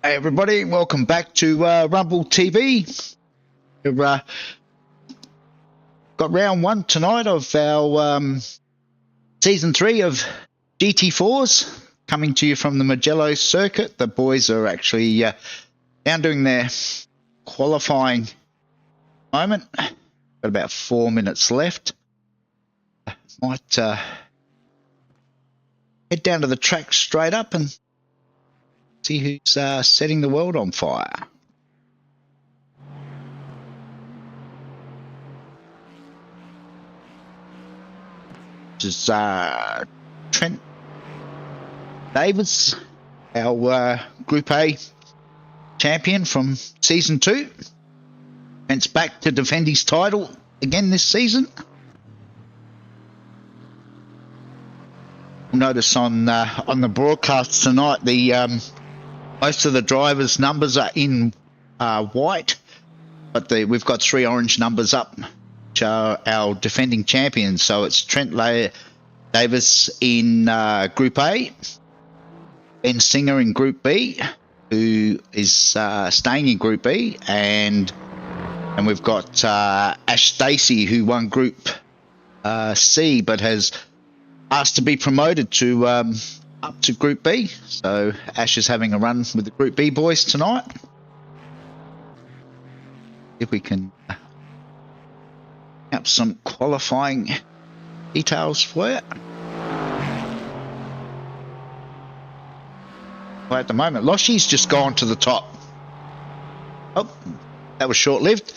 Hey everybody, welcome back to Rumble TV. We've got round one tonight of our season 3 of GT4s coming to you from the Mugello circuit. The boys are actually down doing their qualifying moment. Got about 4 minutes left. Might head down to the track straight up and see who's setting the world on fire. This is Trent Davis, our Group A champion from Season 2. Trent's back to defend his title again this season. You'll notice on the broadcast tonight, the most of the drivers' numbers are in white, but we've got 3 orange numbers up, which are our defending champions. So it's Trent Davis in Group A, Ben Singer in Group B, who is staying in Group B, and we've got Ash Stacey, who won Group C, but has asked to be promoted to up to Group B. So Ash is having a run with the Group B boys tonight. If we can have some qualifying details for you. Well, at the moment, Loshy's just gone to the top. Oh, that was short-lived.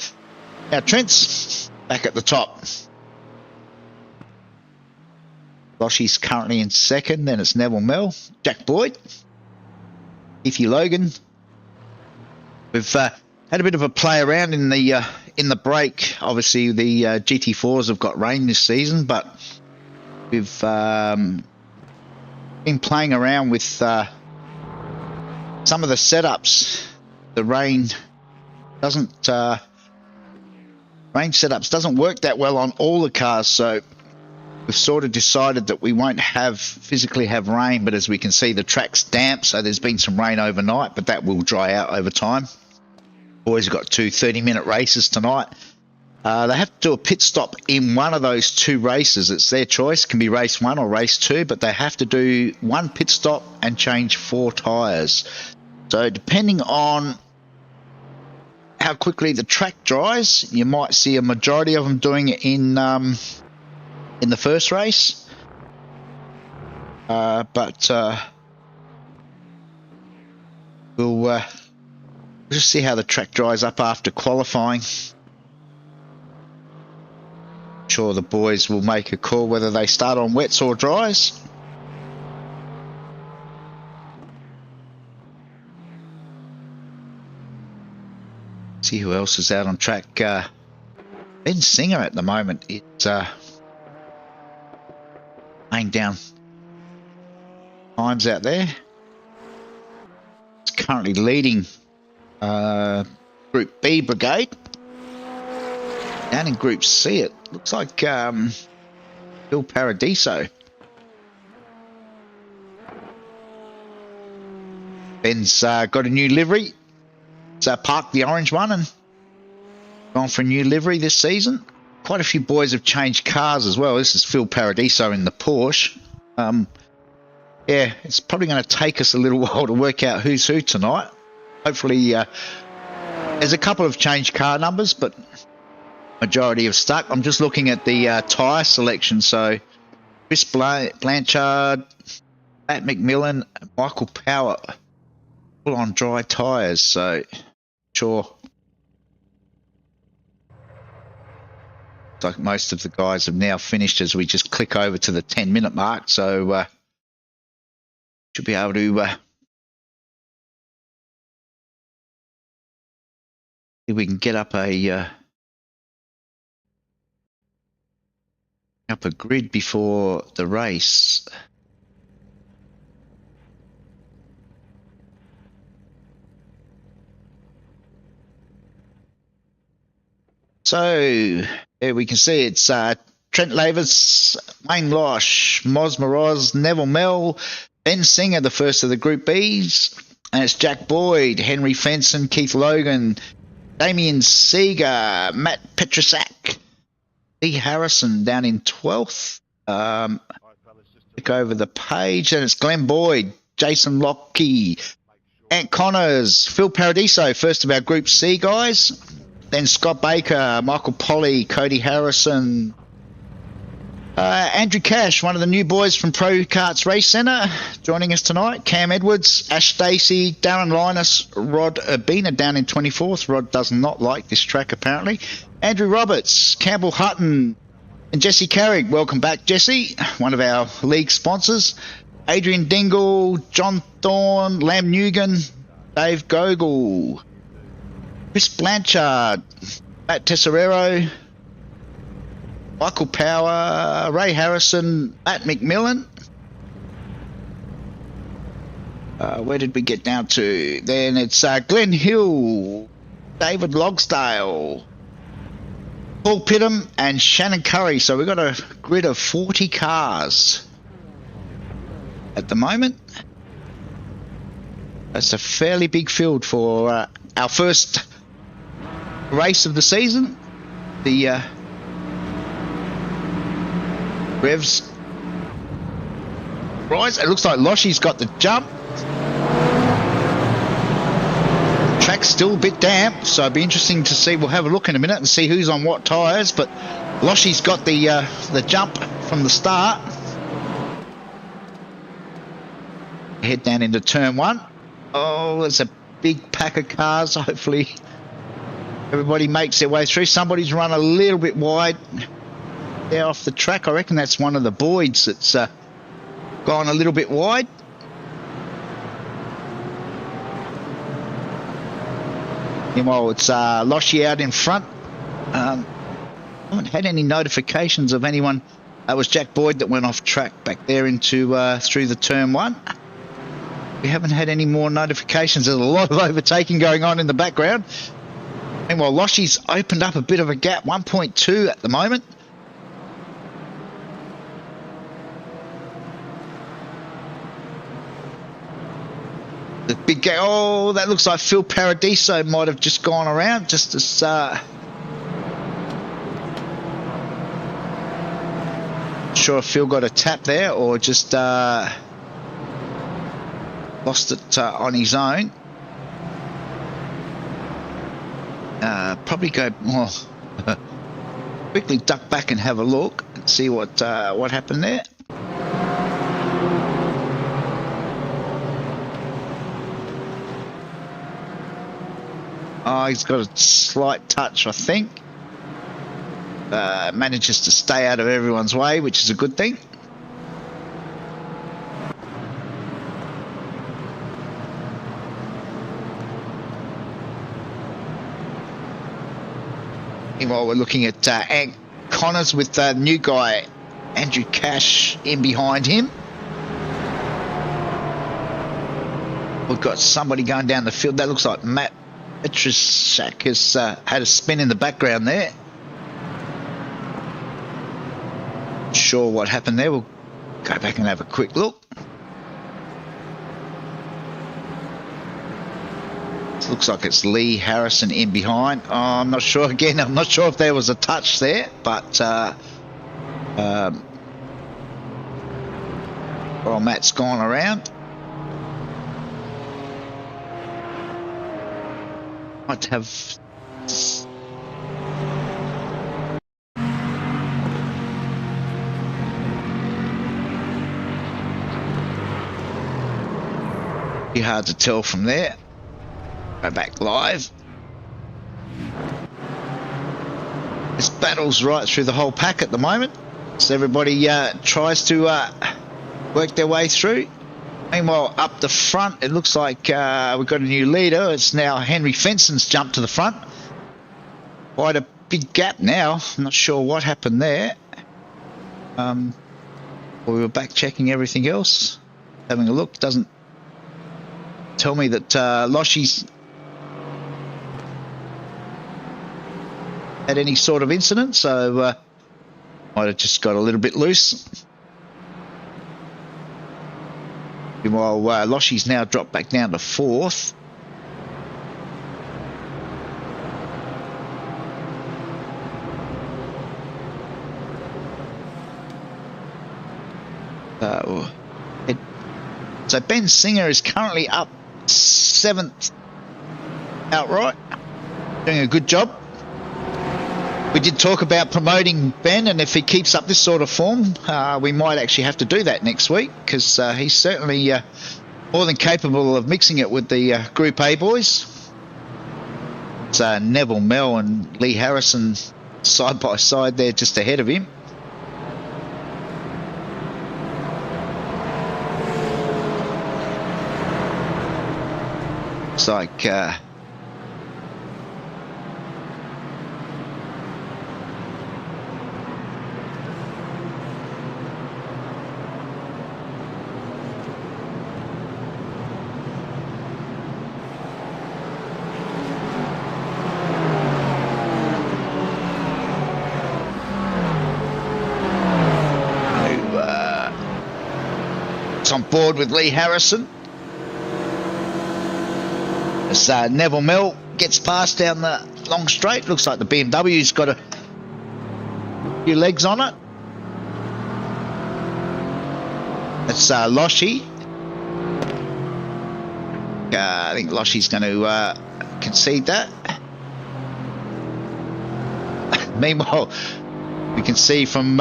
Now Trent's back at the top. Loshy's currently in second, then it's Neville Mel, Jack Boyd, Keithy Logan. We've had a bit of a play around in the break. Obviously, the GT4s have got rain this season, but we've been playing around with some of the setups. The rain setups doesn't work that well on all the cars, so we've sort of decided that we won't physically have rain, but as we can see, the track's damp, so there's been some rain overnight, but that will dry out over time. Boys have got 2 30-minute races tonight. They have to do a pit stop in one of those 2 races. It's their choice. It can be race 1 or race 2, but they have to do 1 pit stop and change 4 tyres. So depending on how quickly the track dries, you might see a majority of them doing it in the first race, but we'll just see how the track dries up after qualifying. I'm sure the boys will make a call whether they start on wets or dries. See who else is out on track. Ben Singer at the moment, it's laying down times out there. It's currently leading Group B brigade. Down in Group C, it looks like Phil Paradiso. Ben's got a new livery. He's parked the orange one and gone for a new livery this season. Quite a few boys have changed cars as well. This is Phil Paradiso in the Porsche. Yeah, it's probably going to take us a little while to work out who's who tonight. Hopefully, there's a couple of changed car numbers, but majority have stuck. I'm just looking at the tyre selection. So Chris Blanchard, Matt McMillan, and Michael Power all on dry tyres. So sure. Like most of the guys have now finished as we just click over to the 10-minute mark, so should be able to if we can get up a grid before the race. So here we can see it's Trent Davis, Wayne Losh, Moz Moroz, Neville Mel, Ben Singer, the first of the Group Bs, And it's Jack Boyd, Henry Fenson, Keith Logan, Damien Seeger, Matt Petrosak, Lee Harrison down in 12th. Look over the page, and it's Glenn Boyd, Jason Lockie, Ant Connors, Phil Paradiso, first of our Group C guys. Then Scott Baker, Michael Polly, Cody Harrison, Andrew Cash, one of the new boys from Pro Karts Race Centre, joining us tonight. Cam Edwards, Ash Stacey, Darren Linus, Rod Urbina down in 24th. Rod does not like this track apparently. Andrew Roberts, Campbell Hutton, and Jesse Carrick. Welcome back, Jesse, one of our league sponsors. Adrian Dingle, John Thorne, Lam Nugent, Dave Gogol, Chris Blanchard, Matt Tesserero, Michael Power, Ray Harrison, Matt McMillan. Where did we get down to? Then it's Glenn Hill, David Logsdale, Paul Pittham, and Shannon Curry. So we've got a grid of 40 cars at the moment. That's a fairly big field for our first race of the season. The revs rise. It looks like Loshy's got the jump. The track's still a bit damp, so it'll be interesting to see. We'll have a look in a minute and see who's on what tyres, but Loshy's got the jump from the start. Head down into turn one. Oh, there's a big pack of cars. Hopefully everybody makes their way through. Somebody's run a little bit wide there off the track. I reckon that's one of the Boyds that's gone a little bit wide. Meanwhile, it's Loshy out in front. I haven't had any notifications of anyone. That was Jack Boyd that went off track back there into through the turn one. We haven't had any more notifications. There's a lot of overtaking going on in the background. Meanwhile, Loshy's opened up a bit of a gap, 1.2 at the moment. The big gap. Oh, that looks like Phil Paradiso might have just gone around just as sure if Phil got a tap there or just lost it on his own. Probably go quickly duck back and have a look and see what happened there. Oh, he's got a slight touch, I think. Manages to stay out of everyone's way, which is a good thing. Meanwhile, we're looking at Ant Connors with the new guy, Andrew Cash, in behind him. We've got somebody going down the field. That looks like Matt Petrosak has had a spin in the background there. Not sure what happened there. We'll go back and have a quick look. Looks like it's Lee Harrison in behind. Oh, I'm not sure. Again, I'm not sure if there was a touch there, but well, Matt's gone around. Might have be hard to tell from there. Go back live. This battle's right through the whole pack at the moment, so everybody tries to work their way through. Meanwhile, up the front, it looks like we've got a new leader. It's now Henry Fenson's jumped to the front. Quite a big gap now. I'm not sure what happened there. We were back checking everything else, having a look. Doesn't tell me that Loshy's had any sort of incident, so might have just got a little bit loose. While Loshy's now dropped back down to 4th. So Ben Singer is currently up 7th outright, doing a good job. We did talk about promoting Ben, and if he keeps up this sort of form, we might actually have to do that next week, because he's certainly more than capable of mixing it with the Group A boys. It's Neville Mell and Lee Harrison side by side there, just ahead of him. It's like it's on board with Lee Harrison. As Neville Mell gets past down the long straight. Looks like the BMW's got a few legs on it. That's Loshy. I think Loshy's going to concede that. Meanwhile, we can see from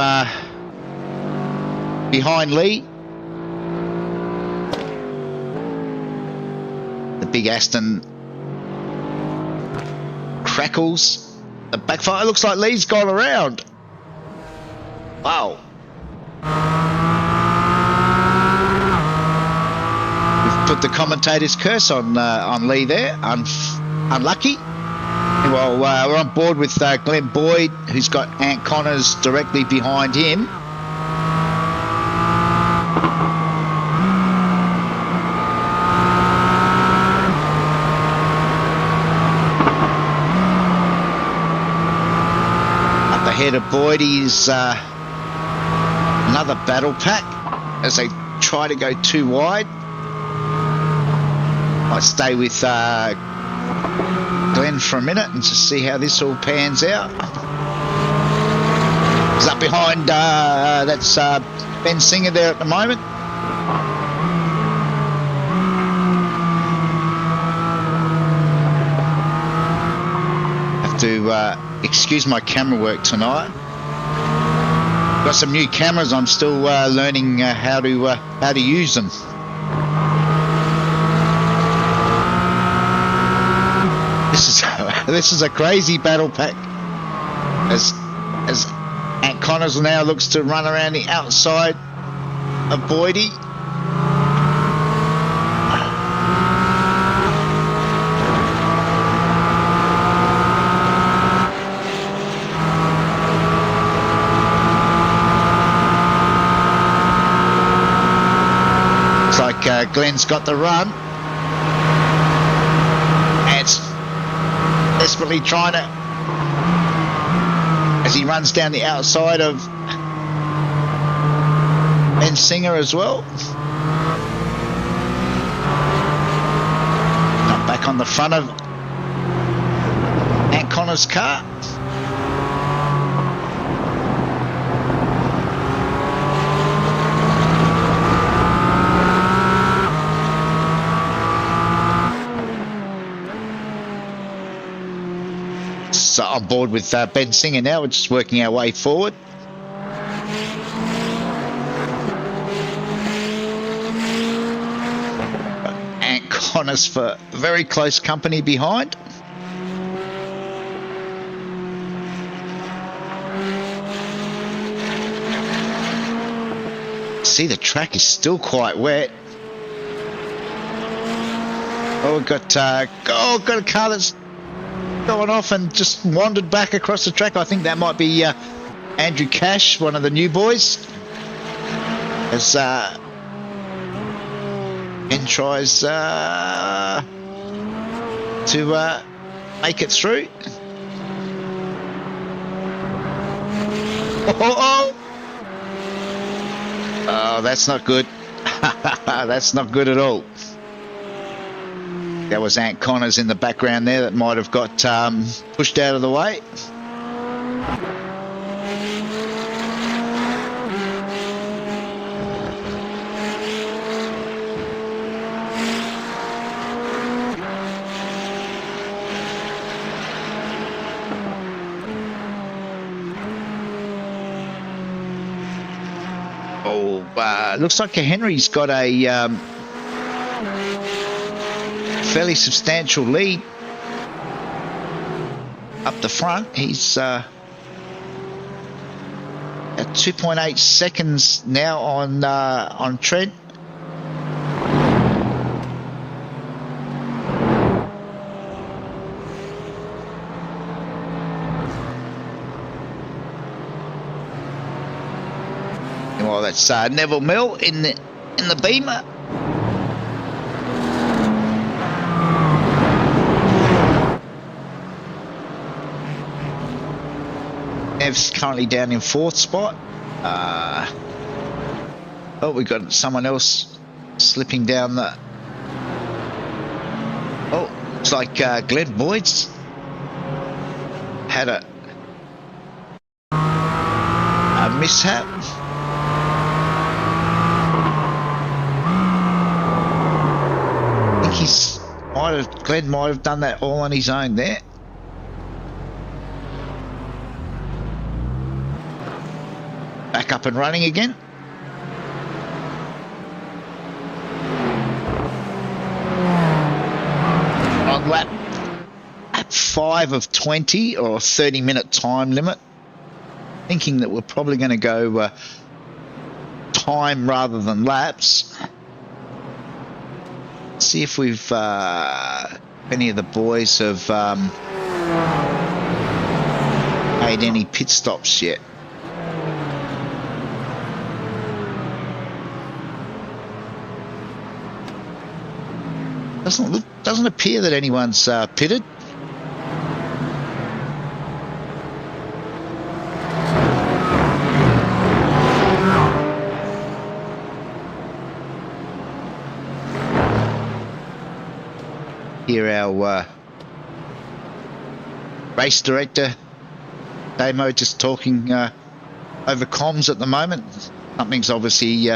behind Lee, the big Aston crackles. The backfire. Looks like Lee's gone around. Wow. We've put the commentator's curse on Lee there. Unlucky. Well, we're on board with Glenn Boyd, who's got Ant Connors directly behind him. Up ahead of Boyd is another battle pack as they try to go too wide. Might stay with Glenn for a minute and just see how this all pans out. He's up behind, that's Ben Singer there at the moment. Have to excuse my camera work tonight. Got some new cameras. I'm still learning how to use them. This is a crazy battle pack as Ant Connors now looks to run around the outside of Boydie. It's like Glenn's got the run. Ant's desperately trying to, as he runs down the outside of Ben Singer as well. Not back on the front of Ant Connors' car. So on board with Ben Singer now. We're just working our way forward. Ant Connors for very close company behind. See, the track is still quite wet. Oh, we've got a car that's going off and just wandered back across the track. I think that might be Andrew Cash, one of the new boys, as Ben tries to make it through. Oh, that's not good. That's not good at all. That was Ant Connors in the background there that might have got pushed out of the way. Looks like Henry's got a fairly substantial lead up the front. He's at 2.8 seconds now on Trent. Well, that's Neville Mill in the Beamer. Nev's currently down in 4th spot. Oh, we got someone else slipping down the. Oh, it's like Glenn Boyd's had a mishap. Glenn might have done that all on his own there. Back up and running again. On lap 5 of 20 or 30-minute time limit. Thinking that we're probably going to go time rather than laps. See if we've any of the boys have made any pit stops yet. Doesn't appear that anyone's pitted. Here our race director Damo just talking over comms at the moment. Something's obviously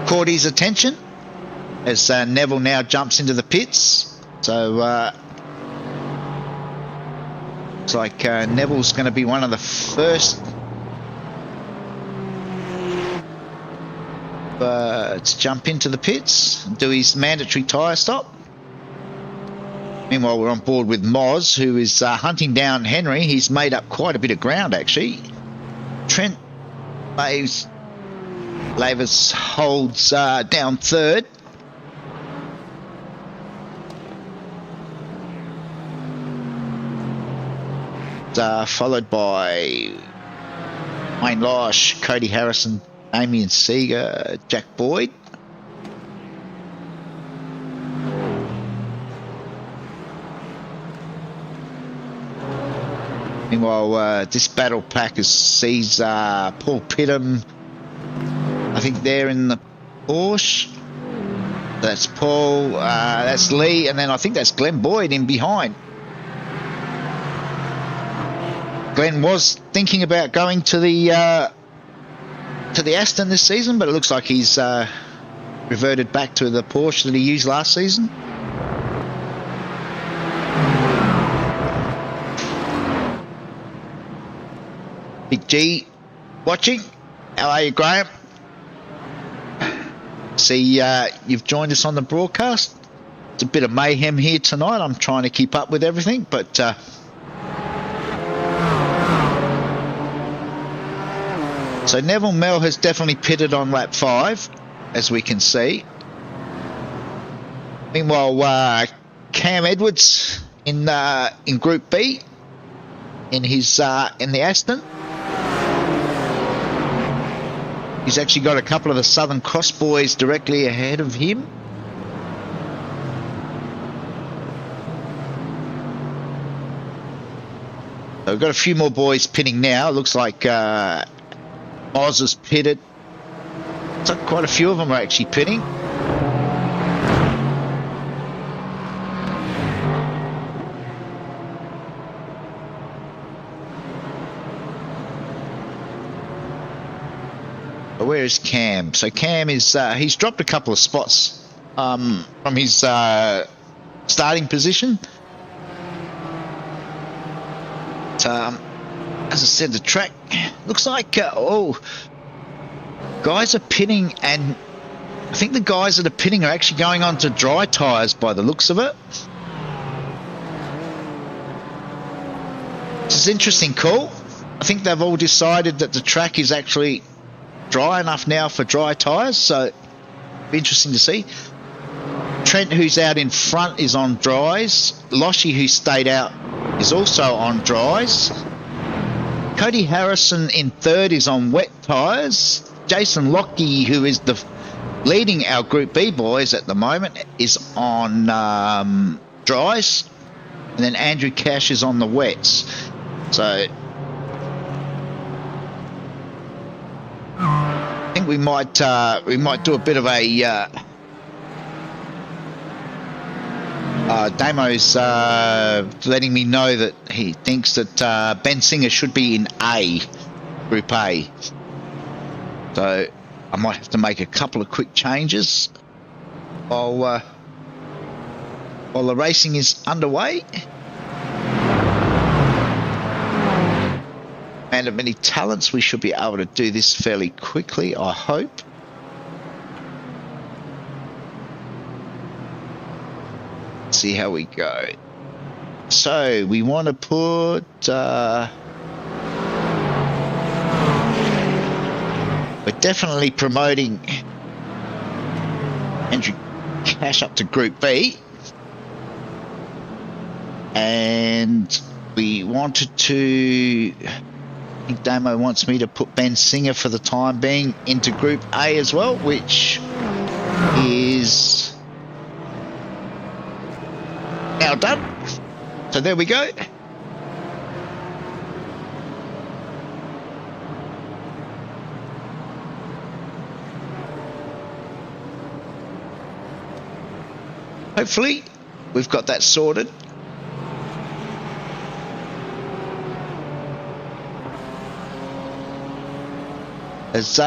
caught his attention as Neville now jumps into the pits. So it's like Neville's going to be one of the first to jump into the pits and do his mandatory tyre stop. Meanwhile, we're on board with Moz, who is hunting down Henry. He's made up quite a bit of ground, actually. Trent Lavis holds down 3rd. Followed by Wayne Losh, Cody Harrison, Damien Seeger, Jack Boyd. Meanwhile, this battle pack sees Paul Pittam, I think they're in the Porsche. That's Paul, that's Lee, and then I think that's Glenn Boyd in behind. Glenn was thinking about going to the Aston this season, but it looks like he's reverted back to the Porsche that he used last season. Big G watching. How are you, Graham? See, you've joined us on the broadcast. It's a bit of mayhem here tonight. I'm trying to keep up with everything, but so Neville Mell has definitely pitted on lap 5, as we can see. Meanwhile, Cam Edwards in Group B in his in the Aston. He's actually got a couple of the Southern Cross boys directly ahead of him. So we've got a few more boys pitting now. It looks like Oz is pitted. So quite a few of them are actually pitting. Where is Cam? So Cam is he's dropped a couple of spots from his starting position. But, as I said, the track looks like guys are pitting, and I think the guys that are pitting are actually going on to dry tyres by the looks of it. This is an interesting call. I think they've all decided that the track is actually dry enough now for dry tyres, so it'll be interesting to see. Trent, who's out in front, is on dries. Loshy, who stayed out, is also on dries. Cody Harrison in third is on wet tyres. Jason Lockie, who is leading our Group B boys at the moment, is on dries. And then Andrew Cash is on the wets. So I think we might do a bit of a Damo's letting me know that he thinks that Ben Singer should be in A, Group A. So I might have to make a couple of quick changes while the racing is underway. And of many talents, we should be able to do this fairly quickly, I hope. Let's see how we go. So we want to put we're definitely promoting Andrew Cash up to Group B, and we wanted to, I think Damo wants me to put Ben Singer for the time being into Group A as well, which is now done. So there we go. Hopefully we've got that sorted. As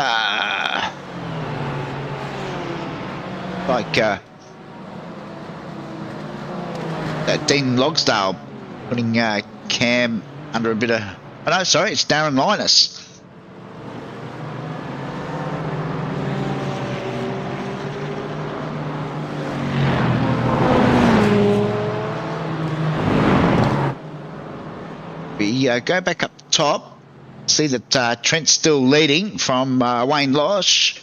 like that Dean Logsdale putting Cam under a bit of, oh no, sorry, it's Darren Linus. We go back up top, see that Trent's still leading from Wayne Losh.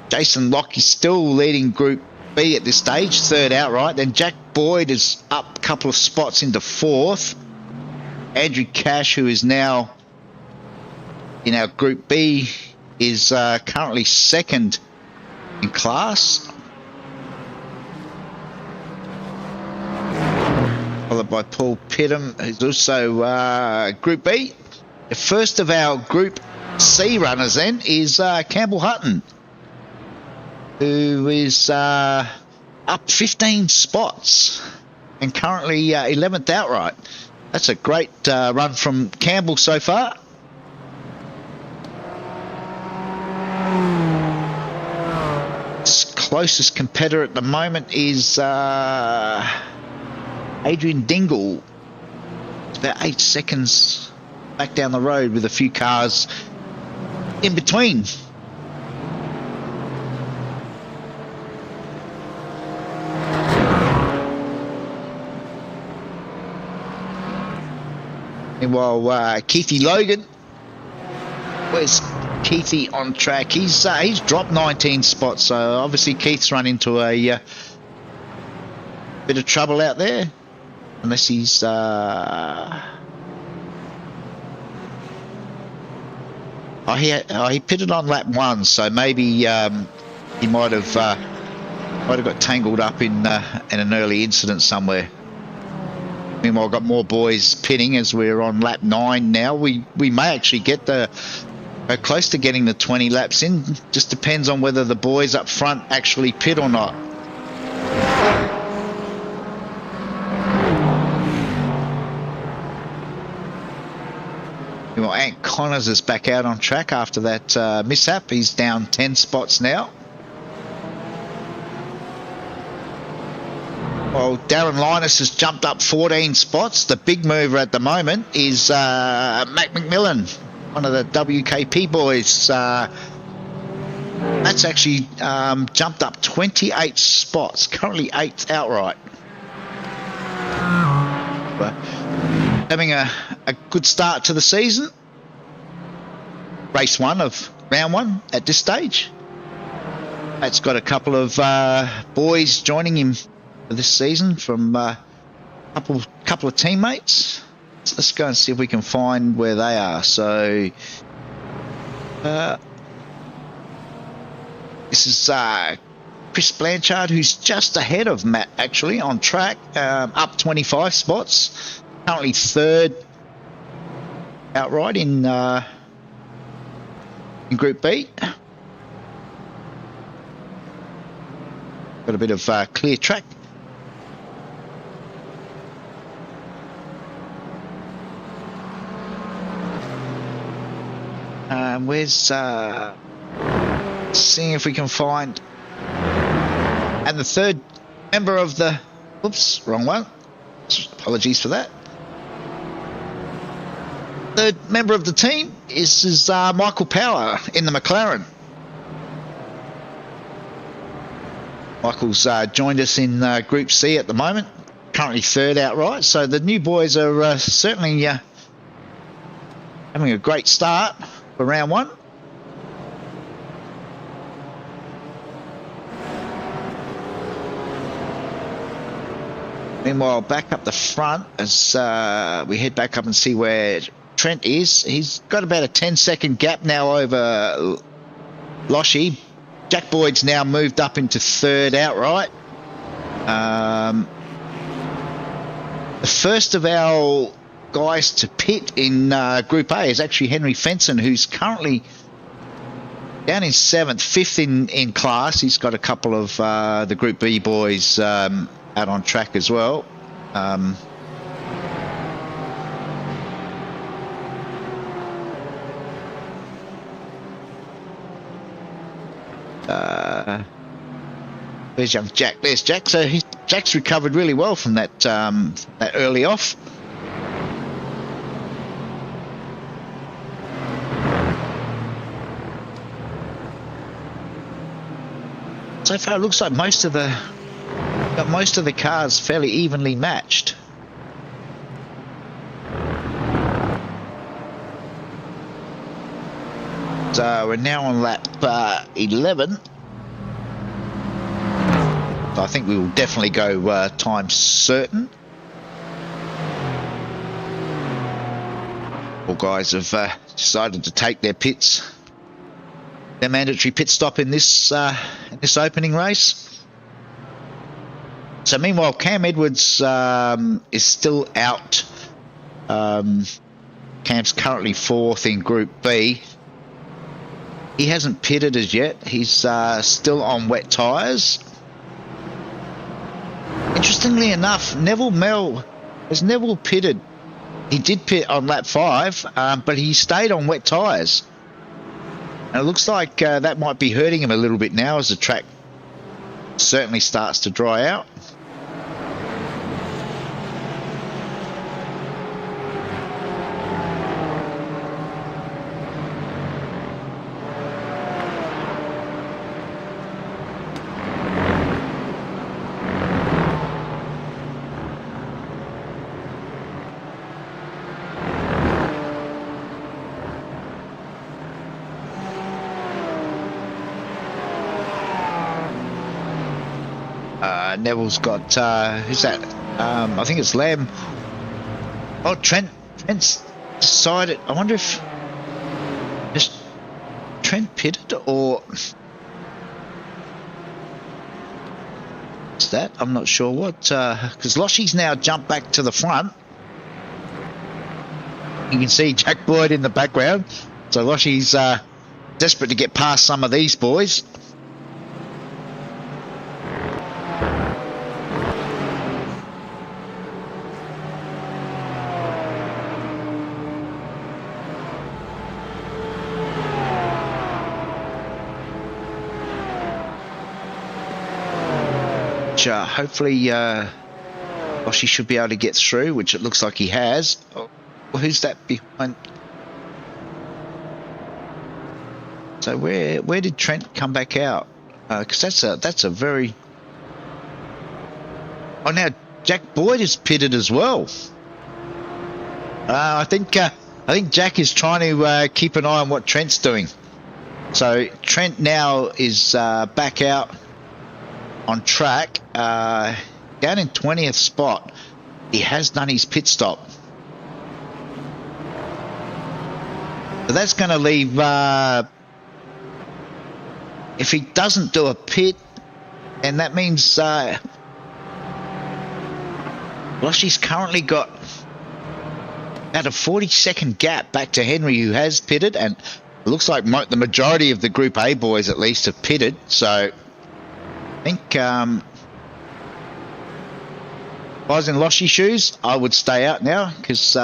Jason Locke is still leading Group B at this stage, third outright. Then Jack Boyd is up a couple of spots into fourth. Andrew Cash, who is now in our Group B, is currently second in class. Followed by Paul Pittam, who's also Group B. The first of our Group C runners then is Campbell Hutton, who is up 15 spots and currently 11th outright. That's a great run from Campbell so far. His closest competitor at the moment is Adrian Dingle. It's about 8 seconds back down the road with a few cars in between. Meanwhile, Keithy Logan, where's Keithy on track? He's dropped 19 spots, so obviously Keith's run into a bit of trouble out there, unless he's he pitted on lap 1, so maybe he might have got tangled up in an early incident somewhere. Meanwhile, I've got more boys pitting as we're on lap 9 now. We may actually get the close to getting the 20 laps in. Just depends on whether the boys up front actually pit or not. Well, Ant Connors is back out on track after that mishap. He's down 10 spots now. Well, Darren Linus has jumped up 14 spots. The big mover at the moment is Mac McMillan, one of the WKP boys. That's actually jumped up 28 spots, currently 8th outright. But having a good start to the season. Race 1 of round 1 at this stage. That's got a couple of boys joining him for this season from a couple of teammates. So let's go and see if we can find where they are. So this is Chris Blanchard, who's just ahead of Matt actually on track, up 25 spots, currently 3rd outright in Group B. Got a bit of clear track. Where's seeing if we can find, and the 3rd member of the, oops, wrong one, apologies for that. 3rd member of the team is Michael Power in the McLaren. Michael's joined us in Group C at the moment, currently 3rd outright. So the new boys are certainly having a great start for round 1. Meanwhile, back up the front as we head back up and see where Trent is. He's got about a 10-second gap now over Loshy. Jack Boyd's now moved up into 3rd outright. The first of our guys to pit in Group A is actually Henry Fenson, who's currently down in 7th, 5th in class. He's got a couple of the Group B boys out on track as well. Where's young Jack? There's Jack. So Jack's recovered really well from that that early off. So far, it looks like most of the cars fairly evenly matched. So we're now on lap 11. So I think we will definitely go time certain. All guys have decided to take their pits, their mandatory pit stop in this opening race. So meanwhile, Cam Edwards is still out. Cam's currently 4th in Group B. He hasn't pitted as yet. He's still on wet tyres. Interestingly enough, has Neville pitted. He did pit on lap 5, but he stayed on wet tyres. And it looks like that might be hurting him a little bit now as the track certainly starts to dry out. Neville's got who's that? I think it's Lamb. Oh, Trent's decided. I wonder if just Trent pitted or is that? I'm not sure what, because Loshy's now jumped back to the front. You can see Jack Boyd in the background. So Loshy's desperate to get past some of these boys. Hopefully Loshy should be able to get through, which it looks like he has. Oh, who's that behind? So where did Trent come back out? Because that's a very... Oh, now Jack Boyd is pitted as well. I think Jack is trying to keep an eye on what Trent's doing. So Trent now is back out on track, down in 20th spot. He has done his pit stop. So that's going to leave, if he doesn't do a pit, and that means Loshy's currently got about a 40-second gap back to Henry, who has pitted, and it looks like the majority of the Group A boys at least have pitted. So I think if I was in Loshy shoes, I would stay out now, because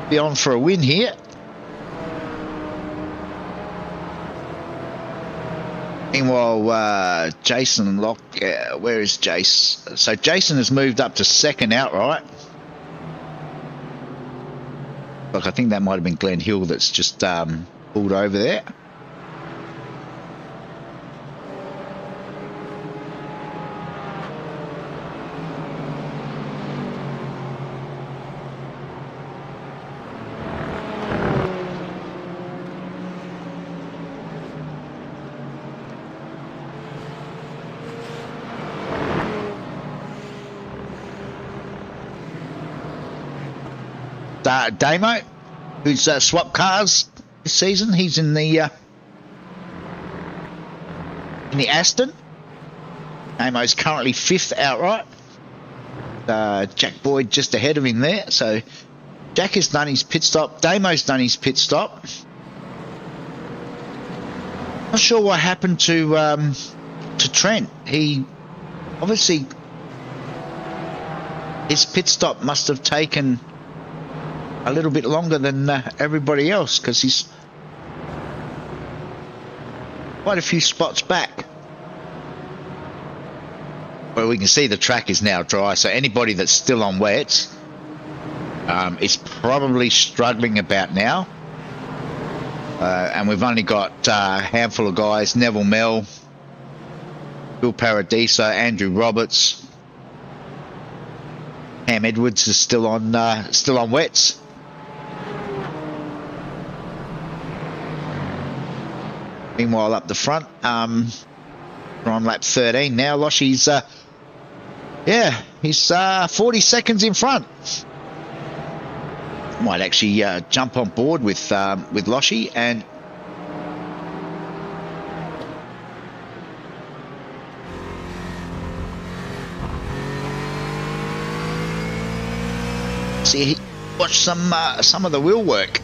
be on for a win here. Meanwhile, Jason Locke, where is Jace? So Jason has moved up to second outright. Look, I think that might have been Glenn Hill that's just pulled over there. Damo, who's swapped cars this season. He's in the Aston. Damo's currently 5th outright. Jack Boyd just ahead of him there. So Jack has done his pit stop. Damo's done his pit stop. Not sure what happened to Trent. He obviously, his pit stop must have taken a little bit longer than everybody else, because he's quite a few spots back. Well, we can see the track is now dry, so anybody that's still on wets is probably struggling about now. And we've only got a handful of guys: Neville Mell, Bill Paradiso, Andrew Roberts, Cam Edwards is still on wets. Meanwhile, up the front, we're on lap 13 now. Loshy's, he's 40 seconds in front. Might actually jump on board with Loshy and see, watch some of the wheel work.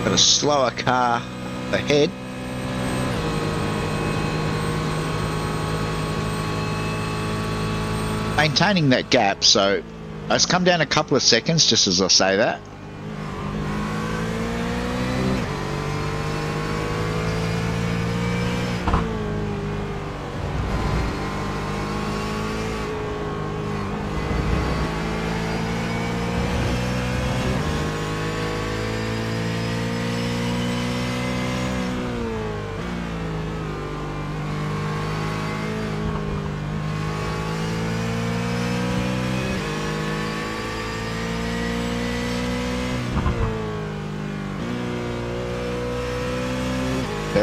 Got a slower car ahead. Maintaining that gap, so it's come down a couple of seconds just as I say that.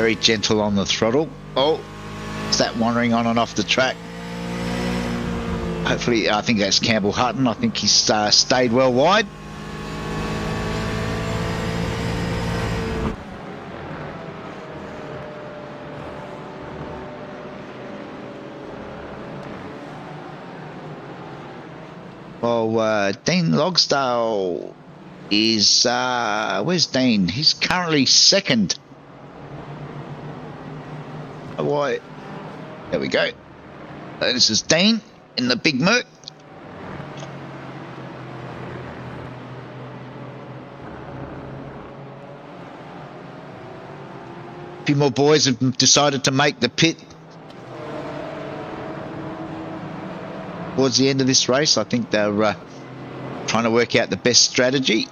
Very gentle on the throttle. Oh, is that wandering on and off the track? Hopefully, I think that's Campbell Hutton. I think he's stayed well wide. Well, Dean Logsdale is, where's Dean? He's currently second. Oh, why? There we go. This is Dean in the big Merc. A few more boys have decided to make the pit towards the end of this race. I think they're trying to work out the best strategy.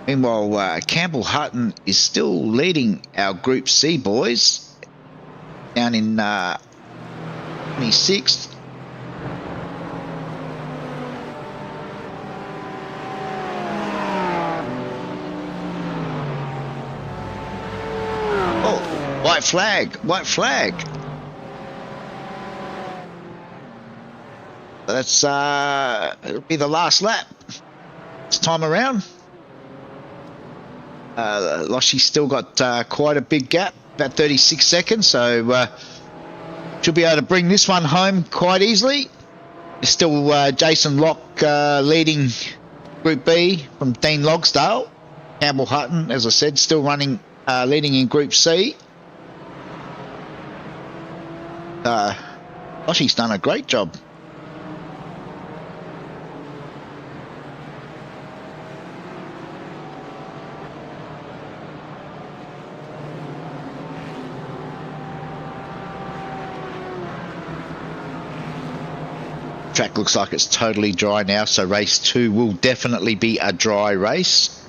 Meanwhile, Campbell Hutton is still leading our Group C boys down in 26th. Oh, white flag, white flag. That's it'll be the last lap this time around. Loshy's still got quite a big gap, about 36 seconds, so should be able to bring this one home quite easily. There's still Jason Locke leading Group B from Dean Logsdale. Campbell Hutton, as I said, still running leading in Group C. Loshy's done a great job. Track looks like it's totally dry now, so race 2 will definitely be a dry race.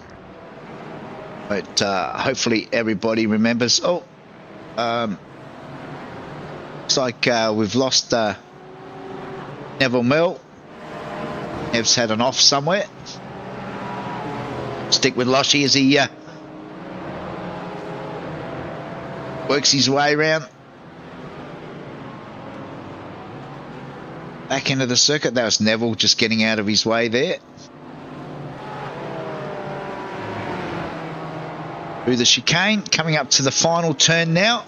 But hopefully everybody remembers. Oh, looks like we've lost Neville Mill. Nev's had an off somewhere. Stick with Loshy as he works his way around back into the circuit. That was Neville just getting out of his way there. Through the chicane, coming up to the final turn now.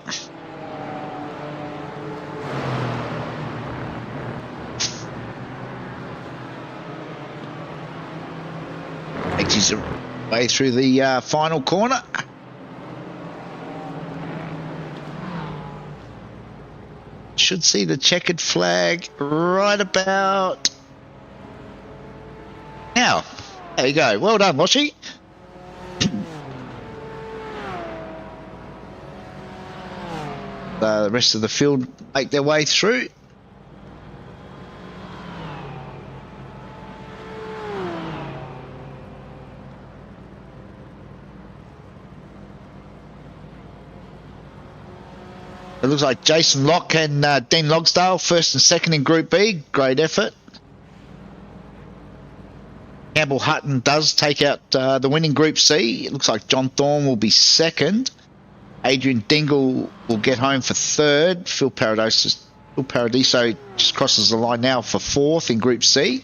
Makes his way through the final corner. Should see the checkered flag right about now. There you go. Well done, Loshy. The rest of the field make their way through. It looks like Jason Locke and Dean Logsdale first and second in Group B. Great effort. Campbell Hutton does take out the winning Group C. It looks like John Thorne will be second. Adrian Dingle will get home for third. Phil Paradiso just crosses the line now for fourth in Group C.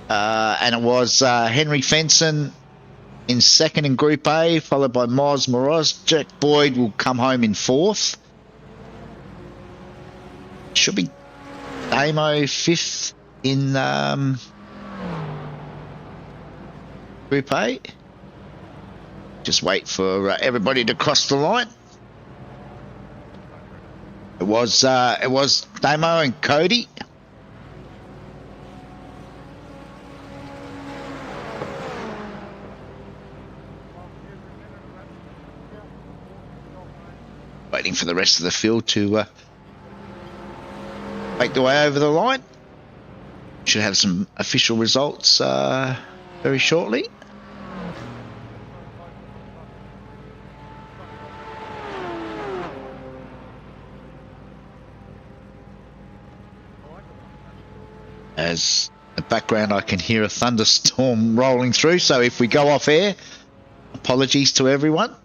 And it was Henry Fenson in second in Group A, followed by Moz Moroz. Jack Boyd will come home in fourth. Should be Damo fifth in Group A. Just wait for everybody to cross the line. It was Damo and Cody. Waiting for the rest of the field to make their way over the line. Should have some official results very shortly. As in the background I can hear a thunderstorm rolling through, so if we go off air, apologies to everyone.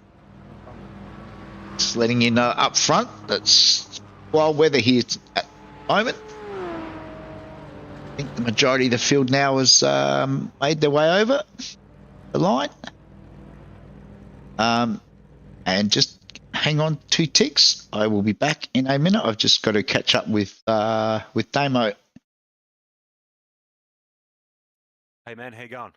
Just letting you know up front that's wild weather here at the moment. I think the majority of the field now has made their way over the line. And just hang on 2 ticks. I will be back in a minute. I've just got to catch up with Damo. Hey man, how you going?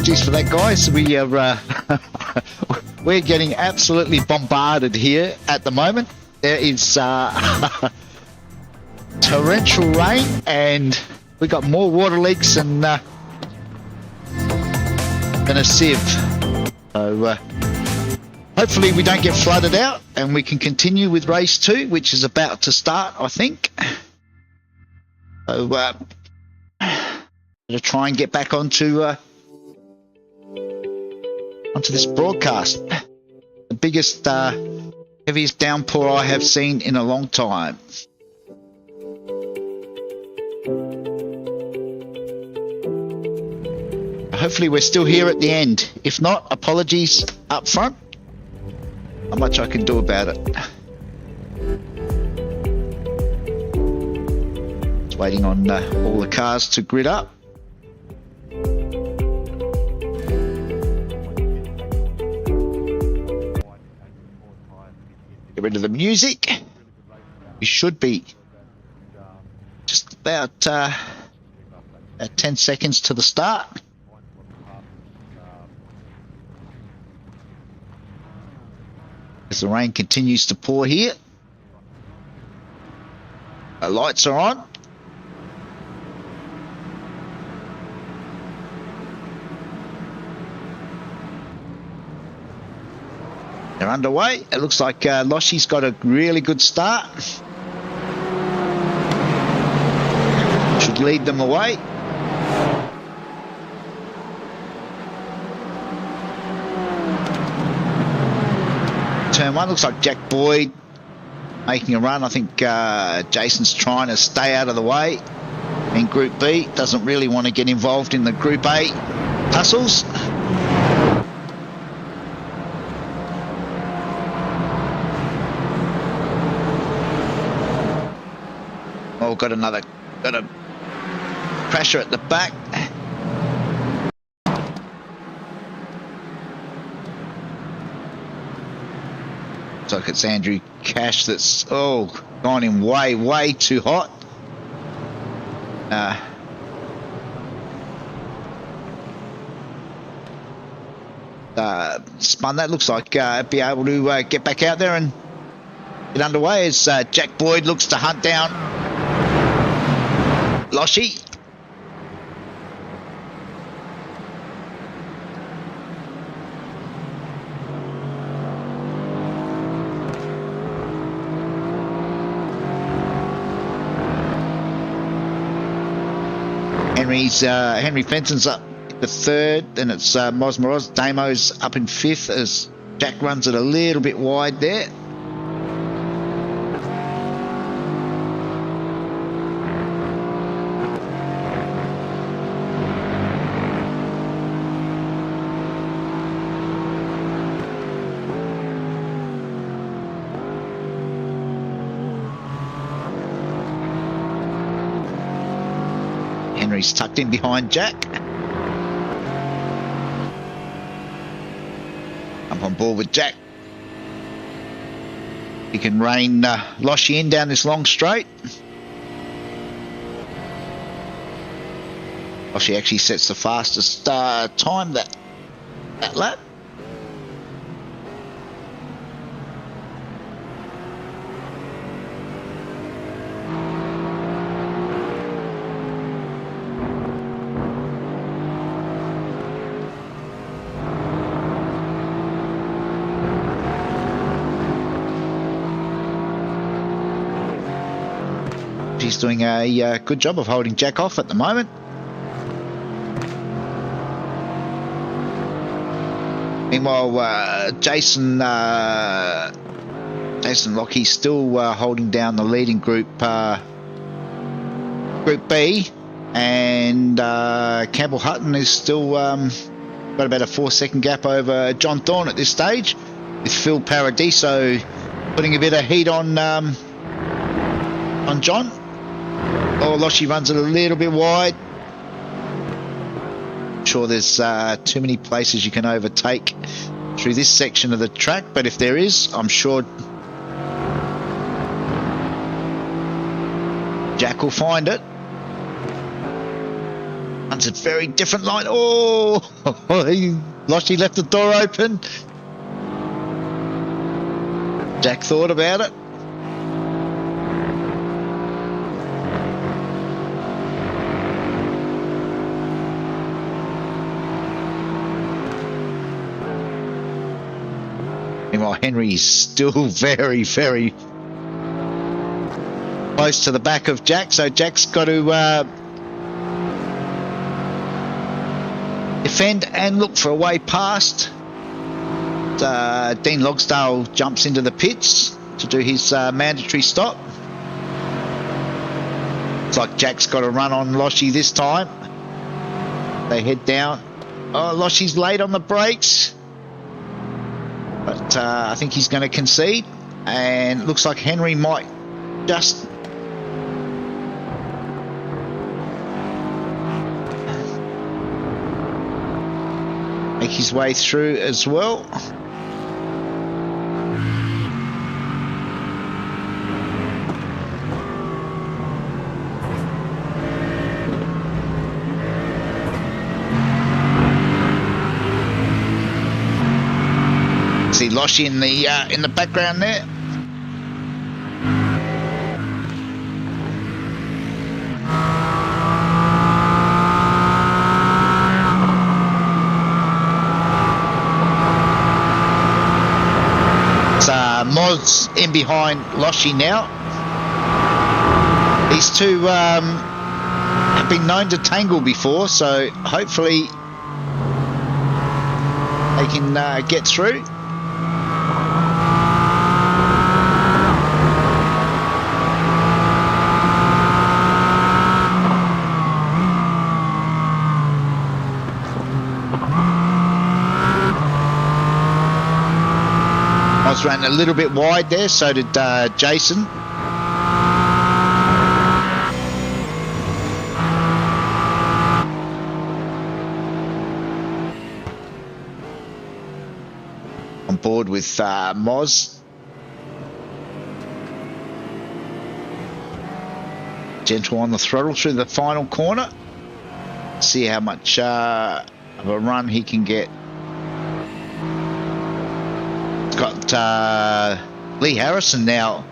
apologies for that, guys. We are we're getting absolutely bombarded here at the moment. There is torrential rain, and we got more water leaks than a sieve. So hopefully we don't get flooded out, and we can continue with race 2, which is about to start, I think. So to try and get back onto this broadcast. The biggest, heaviest downpour I have seen in a long time. Hopefully we're still here at the end. If not, apologies up front. Not much I can do about it. Just waiting on all the cars to grid up. Get rid of the music. We should be just about 10 seconds to the start. As the rain continues to pour here. The lights are on. They're underway. It looks like Loshi's got a really good start. Should lead them away. Turn 1 looks like Jack Boyd making a run. I think Jason's trying to stay out of the way in Group B. Doesn't really want to get involved in the Group A tussles. Oh, got a crasher at the back. Looks like it's Andrew Cash that's gone in way too hot. Spun that. Looks like be able to get back out there and get underway as Jack Boyd looks to hunt down Loshi. Henry Fenson's up the 3rd, then it's Mosmoroz. Damo's up in 5th as Jack runs it a little bit wide there. Henry's tucked in behind Jack. Up on board with Jack. He can rein Loshi in down this long straight. Loshi actually sets the fastest time that lap. He's doing a good job of holding Jack off at the moment. Meanwhile, Jason Lockhe's still holding down the leading Group B, and Campbell Hutton is still got about a 4-second gap over John Thorne at this stage, with Phil Paradiso putting a bit of heat on John. Oh, Loshi runs it a little bit wide. I'm sure there's too many places you can overtake through this section of the track, but if there is, I'm sure Jack will find it. Runs a very different line. Oh, Loshy left the door open. Jack thought about it. Meanwhile, Henry's still very, very close to the back of Jack, so Jack's got to defend and look for a way past. Dean Logsdale jumps into the pits to do his mandatory stop. Looks like Jack's got a run on Loshy this time. They head down. Oh, Loshy's late on the brakes, but I think he's going to concede, and it looks like Henry might just make his way through as well. See Loshy in the background there. Moz in behind Loshy now. These two have been known to tangle before, so hopefully they can get through. Moz ran a little bit wide there, so did Jason. On board with Moz. Gentle on the throttle through the final corner. See how much of a run he can get. Got Lee Harrison now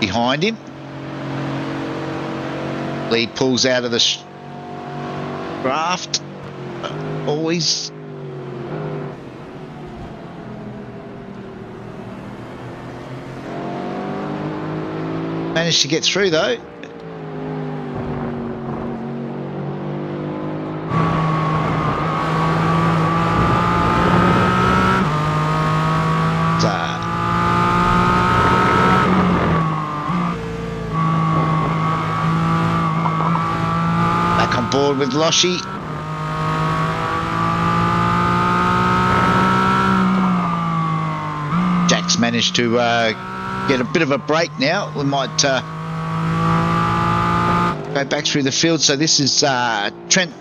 behind him. Lee pulls out of the draft. Always managed to get through though. Board with Loshy. Jack's managed to get a bit of a break now. We might go back through the field. So this is Trent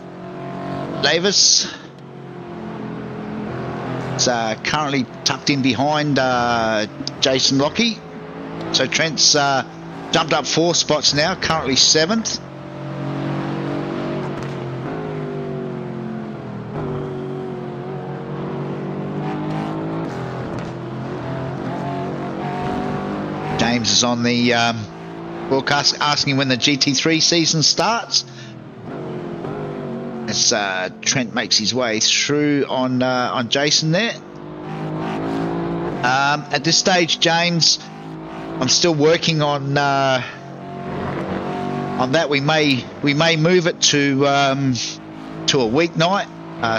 Davis. It's currently tucked in behind Jason Lockie. So Trent's jumped up 4 spots now, currently 7th. James is on the broadcast asking when the GT3 season starts. As Trent makes his way through on Jason there. At this stage, James, I'm still working on that. We may move it to a weeknight.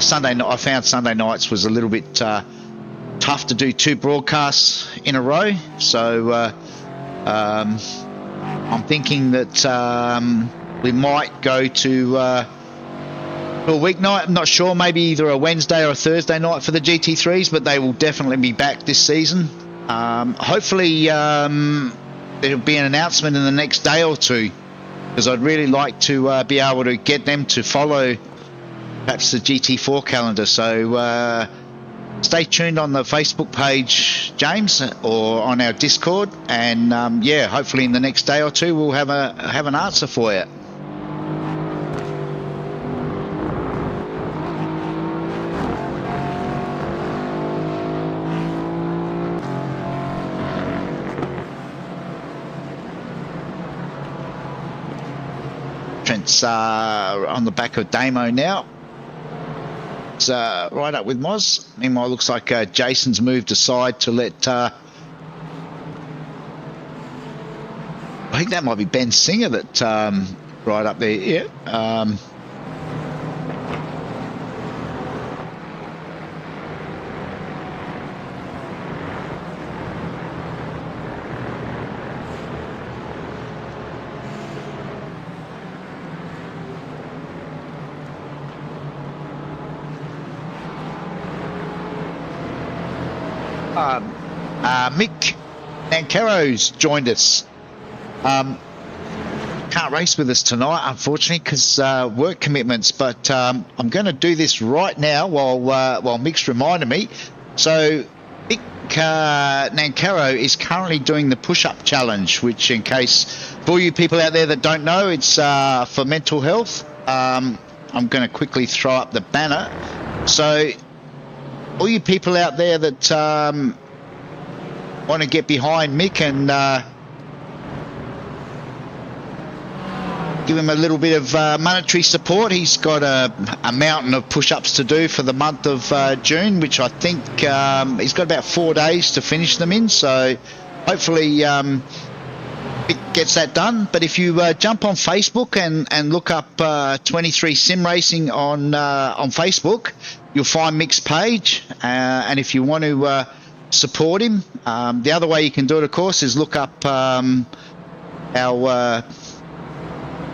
Sunday night. I found Sunday nights was a little bit tough to do 2 broadcasts in a row, so I'm thinking that we might go to a weeknight. I'm not sure, maybe either a Wednesday or a Thursday night for the GT3s, but they will definitely be back this season. Hopefully there'll be an announcement in the next day or two, because I'd really like to be able to get them to follow perhaps the GT4 calendar. So stay tuned on the Facebook page, James, or on our Discord, and yeah, hopefully in the next day or two we'll have an answer for you. Trent's on the back of Damo now. It's right up with Moz. Meanwhile, looks like Jason's moved aside to let... I think that might be Ben Singer that right up there. Yeah. Mick Nancaro's joined us. Can't race with us tonight, unfortunately, because work commitments. But I'm going to do this right now while Mick's reminded me. So Mick Nancaro is currently doing the push-up challenge, which, in case for you people out there that don't know, it's for mental health. I'm going to quickly throw up the banner. So all you people out there that want to get behind Mick and give him a little bit of monetary support. He's got a mountain of push-ups to do for the month of June, which I think he's got about 4 days to finish them in. So hopefully Mick gets that done. But if you jump on Facebook and look up 23 Sim Racing on Facebook, you'll find Mick's page. And if you want to support him, the other way you can do it, of course, is look up our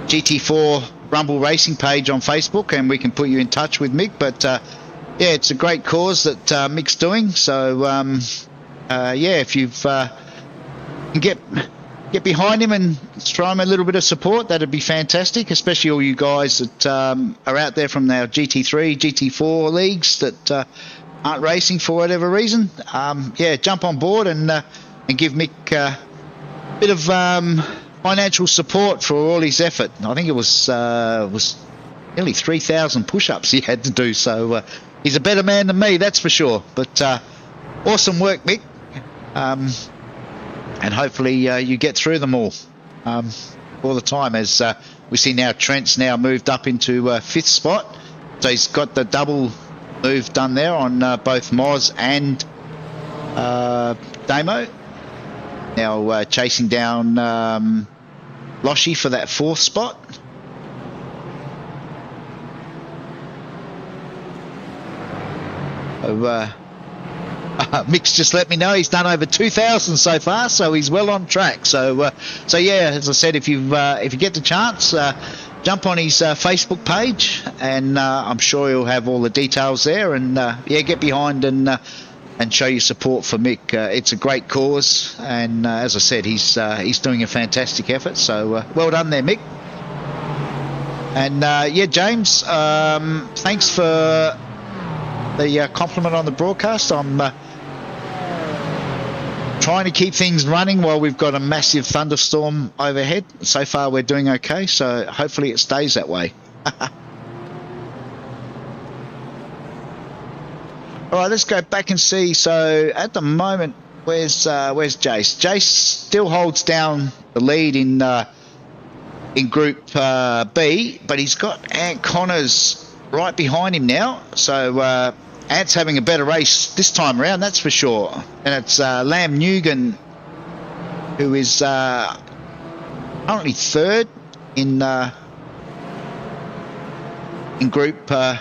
GT4 Rumble Racing page on Facebook, and we can put you in touch with Mick. But yeah, it's a great cause that Mick's doing. So yeah, if you've can get behind him and throw him a little bit of support, that'd be fantastic. Especially all you guys that are out there from our GT3, GT4 leagues that aren't racing for whatever reason. Yeah, jump on board and give Mick a bit of financial support for all his effort. I think it was nearly 3,000 push-ups he had to do. So he's a better man than me, that's for sure. But awesome work, Mick. And hopefully you get through them all the time. As we see now, Trent's now moved up into 5th spot. So he's got the double move done there on both Moz and Damo. Now chasing down Loshy for that 4th spot. So, Mick's just let me know he's done over 2,000 so far, so he's well on track. So yeah, as I said, if you get the chance, jump on his Facebook page, and I'm sure he'll have all the details there. And yeah, get behind and show your support for Mick. It's a great cause, and as I said, he's doing a fantastic effort. So well done there, Mick. And yeah, James, thanks for the compliment on the broadcast. I'm trying to keep things running while we've got a massive thunderstorm overhead. So far we're doing okay, so hopefully it stays that way. All right, let's go back and see. So at the moment, where's Jace? Jace still holds down the lead in Group B, but he's got Ant Connors right behind him now. So Ant's having a better race this time around, that's for sure. And it's Lam Nugent, who is currently 3rd in Group B.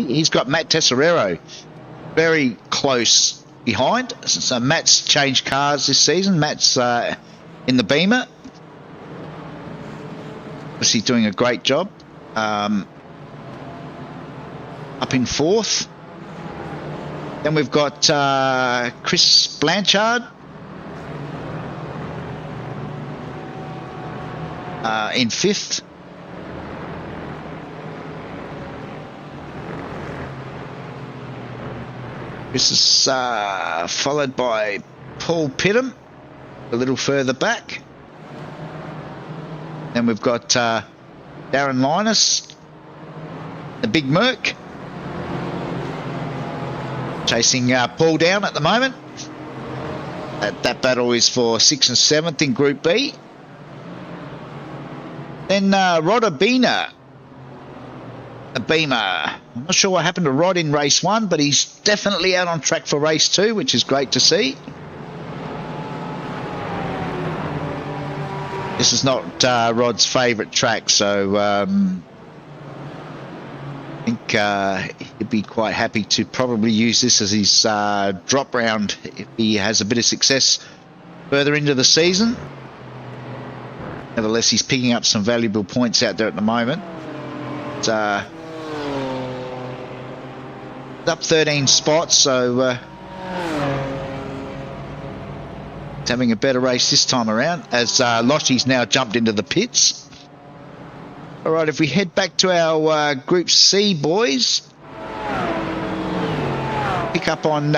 He's got Matt Tesserero very close behind. So Matt's changed cars this season. Matt's in the Beamer. Obviously doing a great job. Up in 4th. Then we've got Chris Blanchard in 5th. This is followed by Paul Pittam a little further back. Then we've got Darren Linus, the Big Merc, chasing Paul down at the moment. That battle is for 6th and 7th in Group B. Then Rod Abina. I'm not sure what happened to Rod in race 1, but he's definitely out on track for race 2, which is great to see. This is not Rod's favourite track, so I think he'd be quite happy to probably use this as his drop round if he has a bit of success further into the season. Nevertheless, he's picking up some valuable points out there at the moment. It's up 13 spots, so it's having a better race this time around as Loshy's now jumped into the pits. All right, if we head back to our Group C boys, pick up on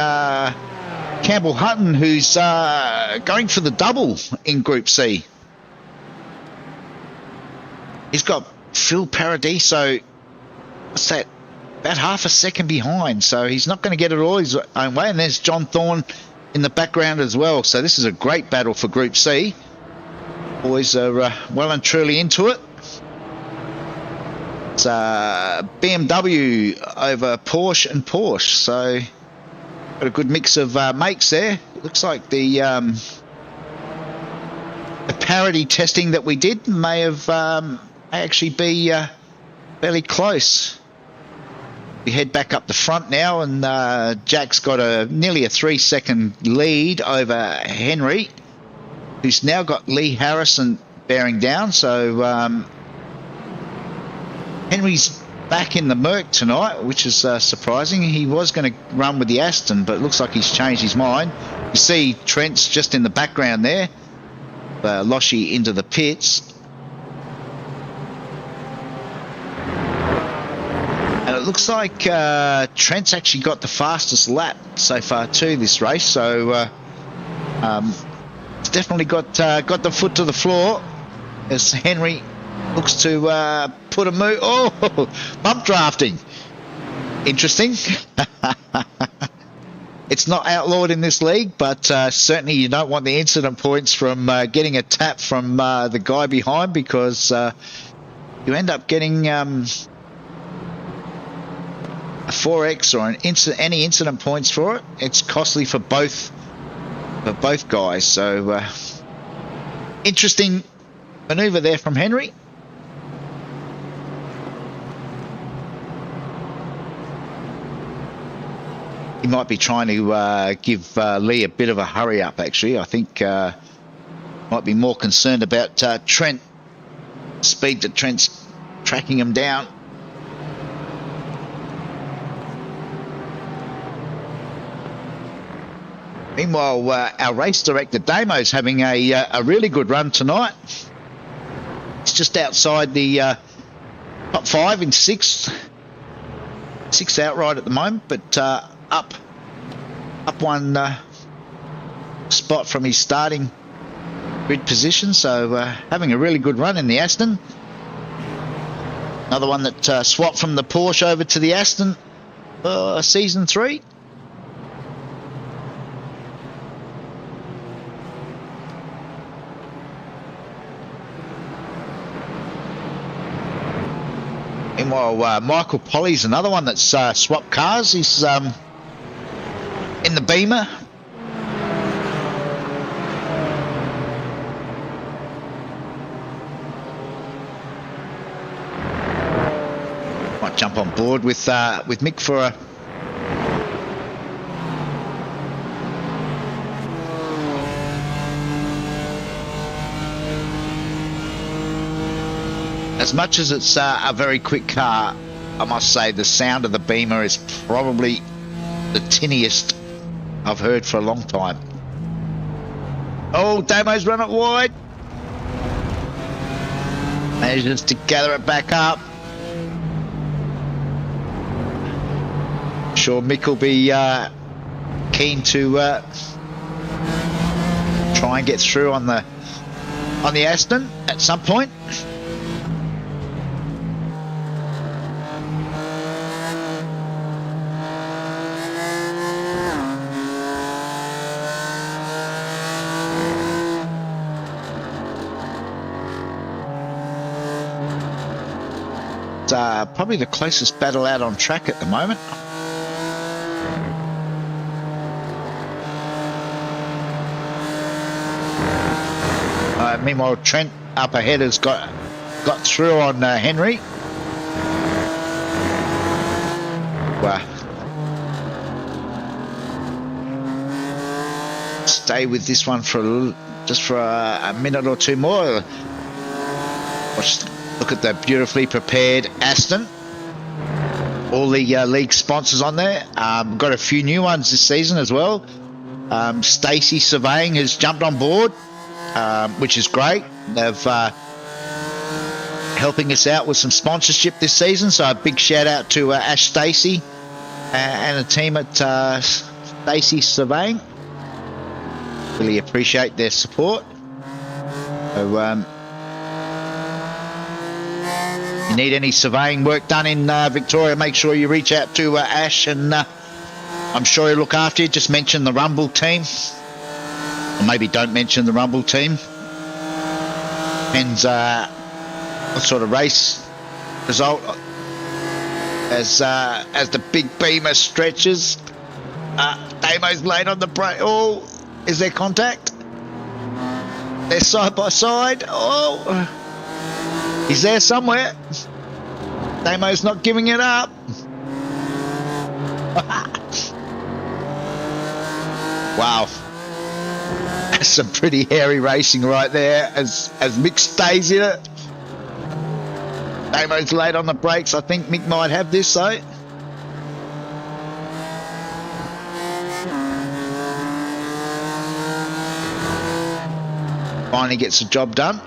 Campbell Hutton, who's going for the double in Group C. He's got Phil Paradiso, what's that, about half a second behind, so he's not going to get it all his own way. And there's John Thorne in the background as well, so this is a great battle for Group C. Boys are well and truly into it. It's BMW over Porsche and Porsche, so got a good mix of mates there. It looks like the parity testing that we did may have actually be fairly close. We head back up the front now, and Jack's got nearly a 3-second lead over Henry, who's now got Lee Harrison bearing down. So Henry's back in the Merc tonight, which is surprising. He was going to run with the Aston, but it looks like he's changed his mind. You see Trent's just in the background there. Loshy into the pits. And it looks like Trent's actually got the fastest lap so far too this race. So it's definitely got the foot to the floor as Henry looks to put a move. Oh, bump drafting. Interesting. It's not outlawed in this league, but certainly you don't want the incident points from getting a tap from the guy behind, because you end up getting a 4x or any incident points for it. It's costly for both guys. So interesting manoeuvre there from Henry. He might be trying to give Lee a bit of a hurry up, actually. I think might be more concerned about Trent, speed that Trent's tracking him down. Meanwhile, our race director Damo's having a really good run tonight. It's just outside the top 5 in 6 outright at the moment, but up one spot from his starting grid position. So having a really good run in the Aston. Another one that swapped from the Porsche over to the Aston season 3. Meanwhile, Michael Polly's another one that's swapped cars. He's in the Beamer. Might jump on board with Mick for a as much as it's a very quick car. I must say the sound of the Beamer is probably the tinniest I've heard for a long time. Oh, Damo's run it wide. Manages to gather it back up. Sure, Mick will be keen to try and get through on the Aston at some point. It's probably the closest battle out on track at the moment. Meanwhile, Trent up ahead has got through on Henry. Wow. Stay with this one for just for a minute or two more. Look at the beautifully prepared Aston. All the league sponsors on there. Got a few new ones this season as well. Stacey Surveying has jumped on board, which is great. They've helping us out with some sponsorship this season. So a big shout out to Ash Stacey and the team at Stacey Surveying. Really appreciate their support. So, you need any surveying work done in Victoria, make sure you reach out to Ash, and I'm sure he'll look after you. Just mention the Rumble team, or maybe don't mention the Rumble team. Depends what sort of race result. As the big beamer stretches, Damo's late on the brake. Oh, is there contact? They're side by side. Oh, he's there somewhere. Damo's not giving it up. Wow, that's some pretty hairy racing right there. As Mick stays in it. Damo's late on the brakes. I think Mick might have this though. Finally gets the job done.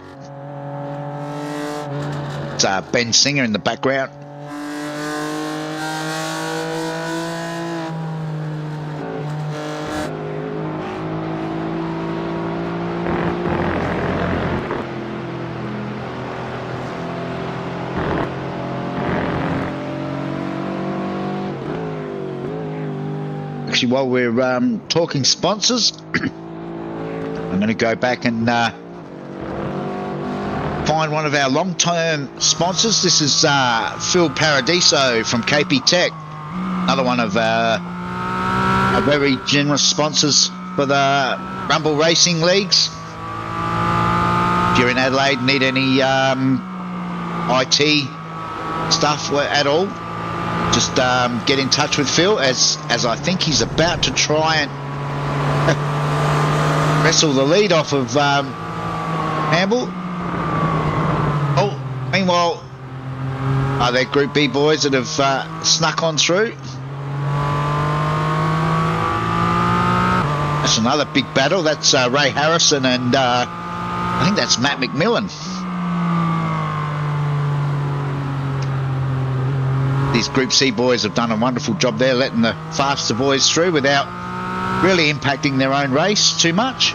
It's Ben Singer in the background. Actually, while we're talking sponsors, I'm going to go back and find one of our long-term sponsors. This is Phil Paradiso from KP Tech, another one of our very generous sponsors for the Rumble Racing Leagues. If you're in Adelaide, need any IT stuff at all, just get in touch with Phil, as I think he's about to try and wrestle the lead off of Campbell. Oh, meanwhile, they're Group B boys that have snuck on through. That's another big battle. That's Ray Harrison and I think that's Matt McMillan. These Group C boys have done a wonderful job there, letting the faster boys through without really impacting their own race too much.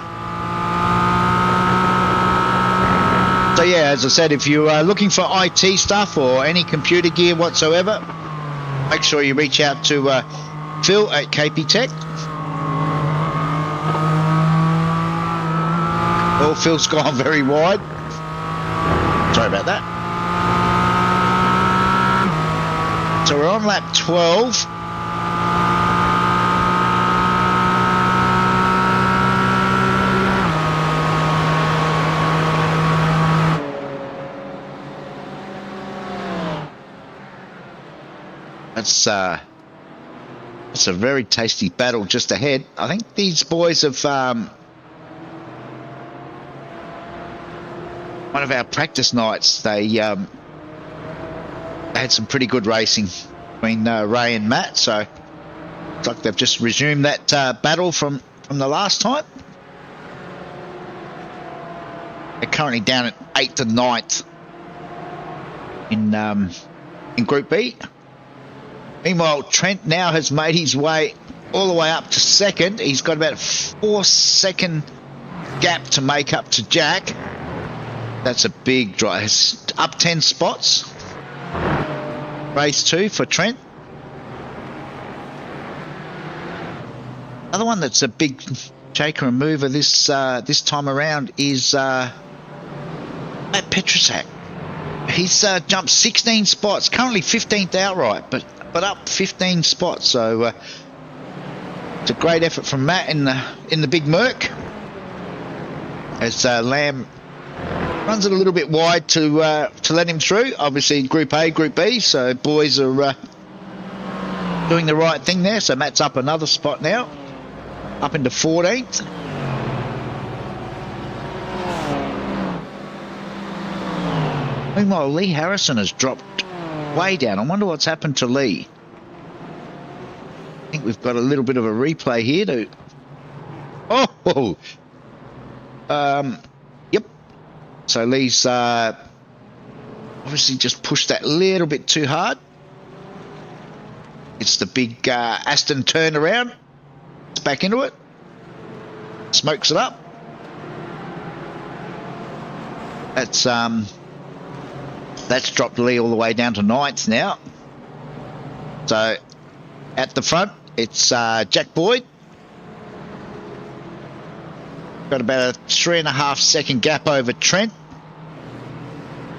So yeah, as I said, if you are looking for IT stuff or any computer gear whatsoever, make sure you reach out to Phil at KP Tech. Oh, Phil's gone very wide. Sorry about that. So we're on lap 12. That's a very tasty battle just ahead. I think these boys have one of our practice nights. They had some pretty good racing between Ray and Matt, so it's like they've just resumed that battle from the last time. They're currently down at 8th and 9th in Group B. Meanwhile, Trent now has made his way all the way up to 2nd. He's got about a 4-second gap to make up to Jack. That's a big drive. It's up 10 spots. Race 2 for Trent. Another one that's a big shaker and mover this time around is Matt Petrosak. he's jumped 16 spots, currently 15th outright, but up 15 spots. So it's a great effort from Matt in the big Merc, as Lamb runs it a little bit wide to let him through. Obviously Group A, Group B, so boys are doing the right thing there. So Matt's up another spot now, up into 14th. Meanwhile, Lee Harrison has dropped way down. I wonder what's happened to Lee. I think we've got a little bit of a replay here to... Oh! Yep. So Lee's obviously just pushed that little bit too hard. It's the big Aston turnaround. It's back into it. Smokes it up. That's dropped Lee all the way down to 9th now. So at the front, it's Jack Boyd. Got about a 3.5 second gap over Trent.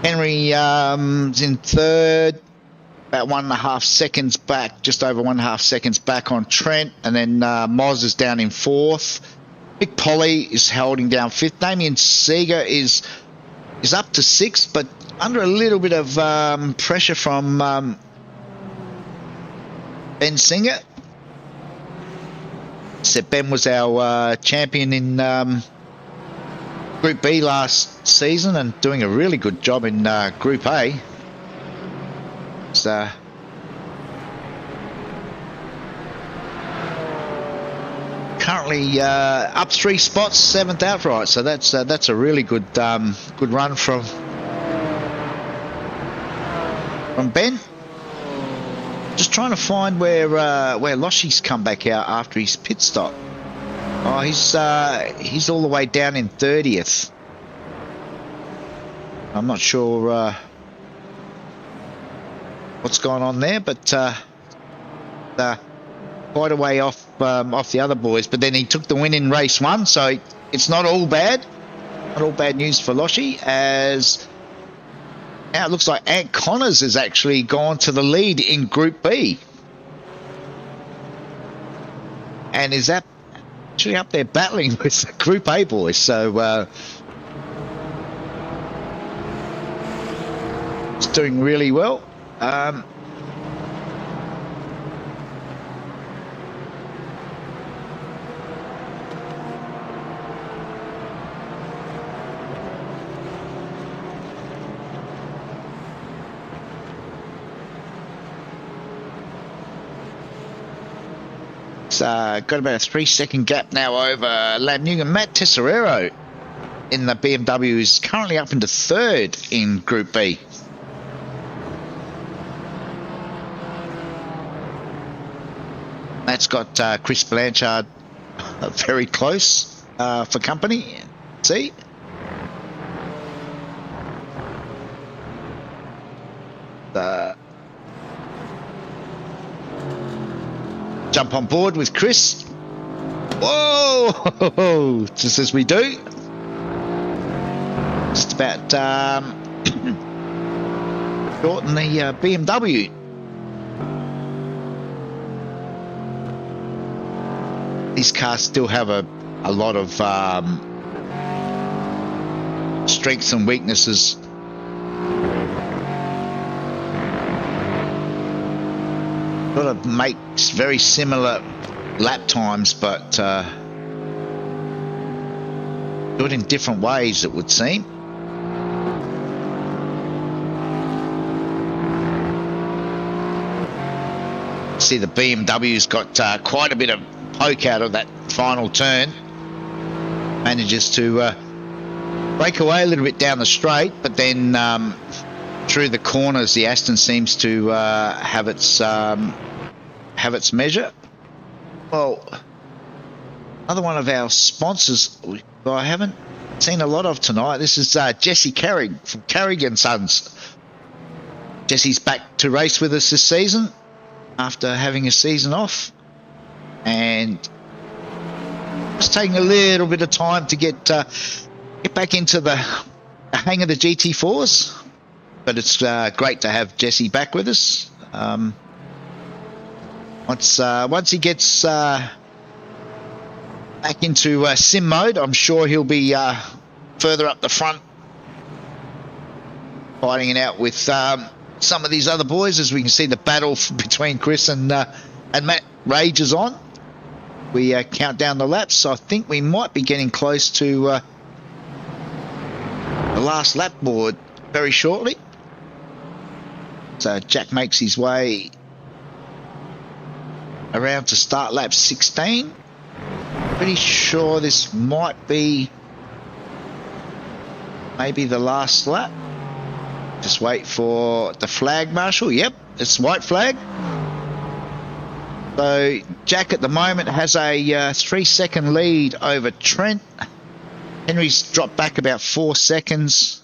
Henry is in 3rd, about 1.5 seconds back, just over 1.5 seconds back on Trent. And then Moz is down in 4th. Mick Polly is holding down 5th. Damien Seeger is up to 6th, but under a little bit of pressure from Ben Singer. So Ben was our champion in Group B last season and doing a really good job in Group A. So currently up 3 spots, 7th outright. So that's a really good good run from Ben. Just trying to find where Loshy's come back out after his pit stop. Oh, he's all the way down in 30th. I'm not sure what's going on there, but quite a way off the other boys. But then he took the win in race 1, so it's not all bad. Not all bad news for Loshy, as now it looks like Ant Connors has actually gone to the lead in Group B. And is that actually up there battling with the Group A boys? So it's doing really well. Got about a 3-second gap now over Lam Newman. Matt Tesserero in the BMW is currently up into 3rd in Group B. Matt's got Chris Blanchard very close for company. See? Jump on board with Chris. Whoa! Just as we do. Just about shorten the BMW. These cars still have a lot of strengths and weaknesses. Sort of makes very similar lap times, but do it in different ways, it would seem. See, the BMW's got quite a bit of poke out of that final turn. Manages to break away a little bit down the straight, but then through the corners, the Aston seems to have its measure. Well, another one of our sponsors I haven't seen a lot of tonight. This is Jesse Carrig from Carrig and Sons. Jesse's back to race with us this season after having a season off, and just taking a little bit of time to get back into the hang of the GT4s. but it's great to have Jesse back with us. Once he gets back into sim mode, I'm sure he'll be further up the front, fighting it out with some of these other boys. As we can see, the battle between Chris and Matt rages on. We count down the laps, so I think we might be getting close to the last lap board very shortly. So Jack makes his way around to start lap 16. Pretty sure this might be maybe the last lap. Just wait for the flag marshal. Yep, it's white flag. So Jack at the moment has a 3-second lead over Trent. Henry's dropped back about 4 seconds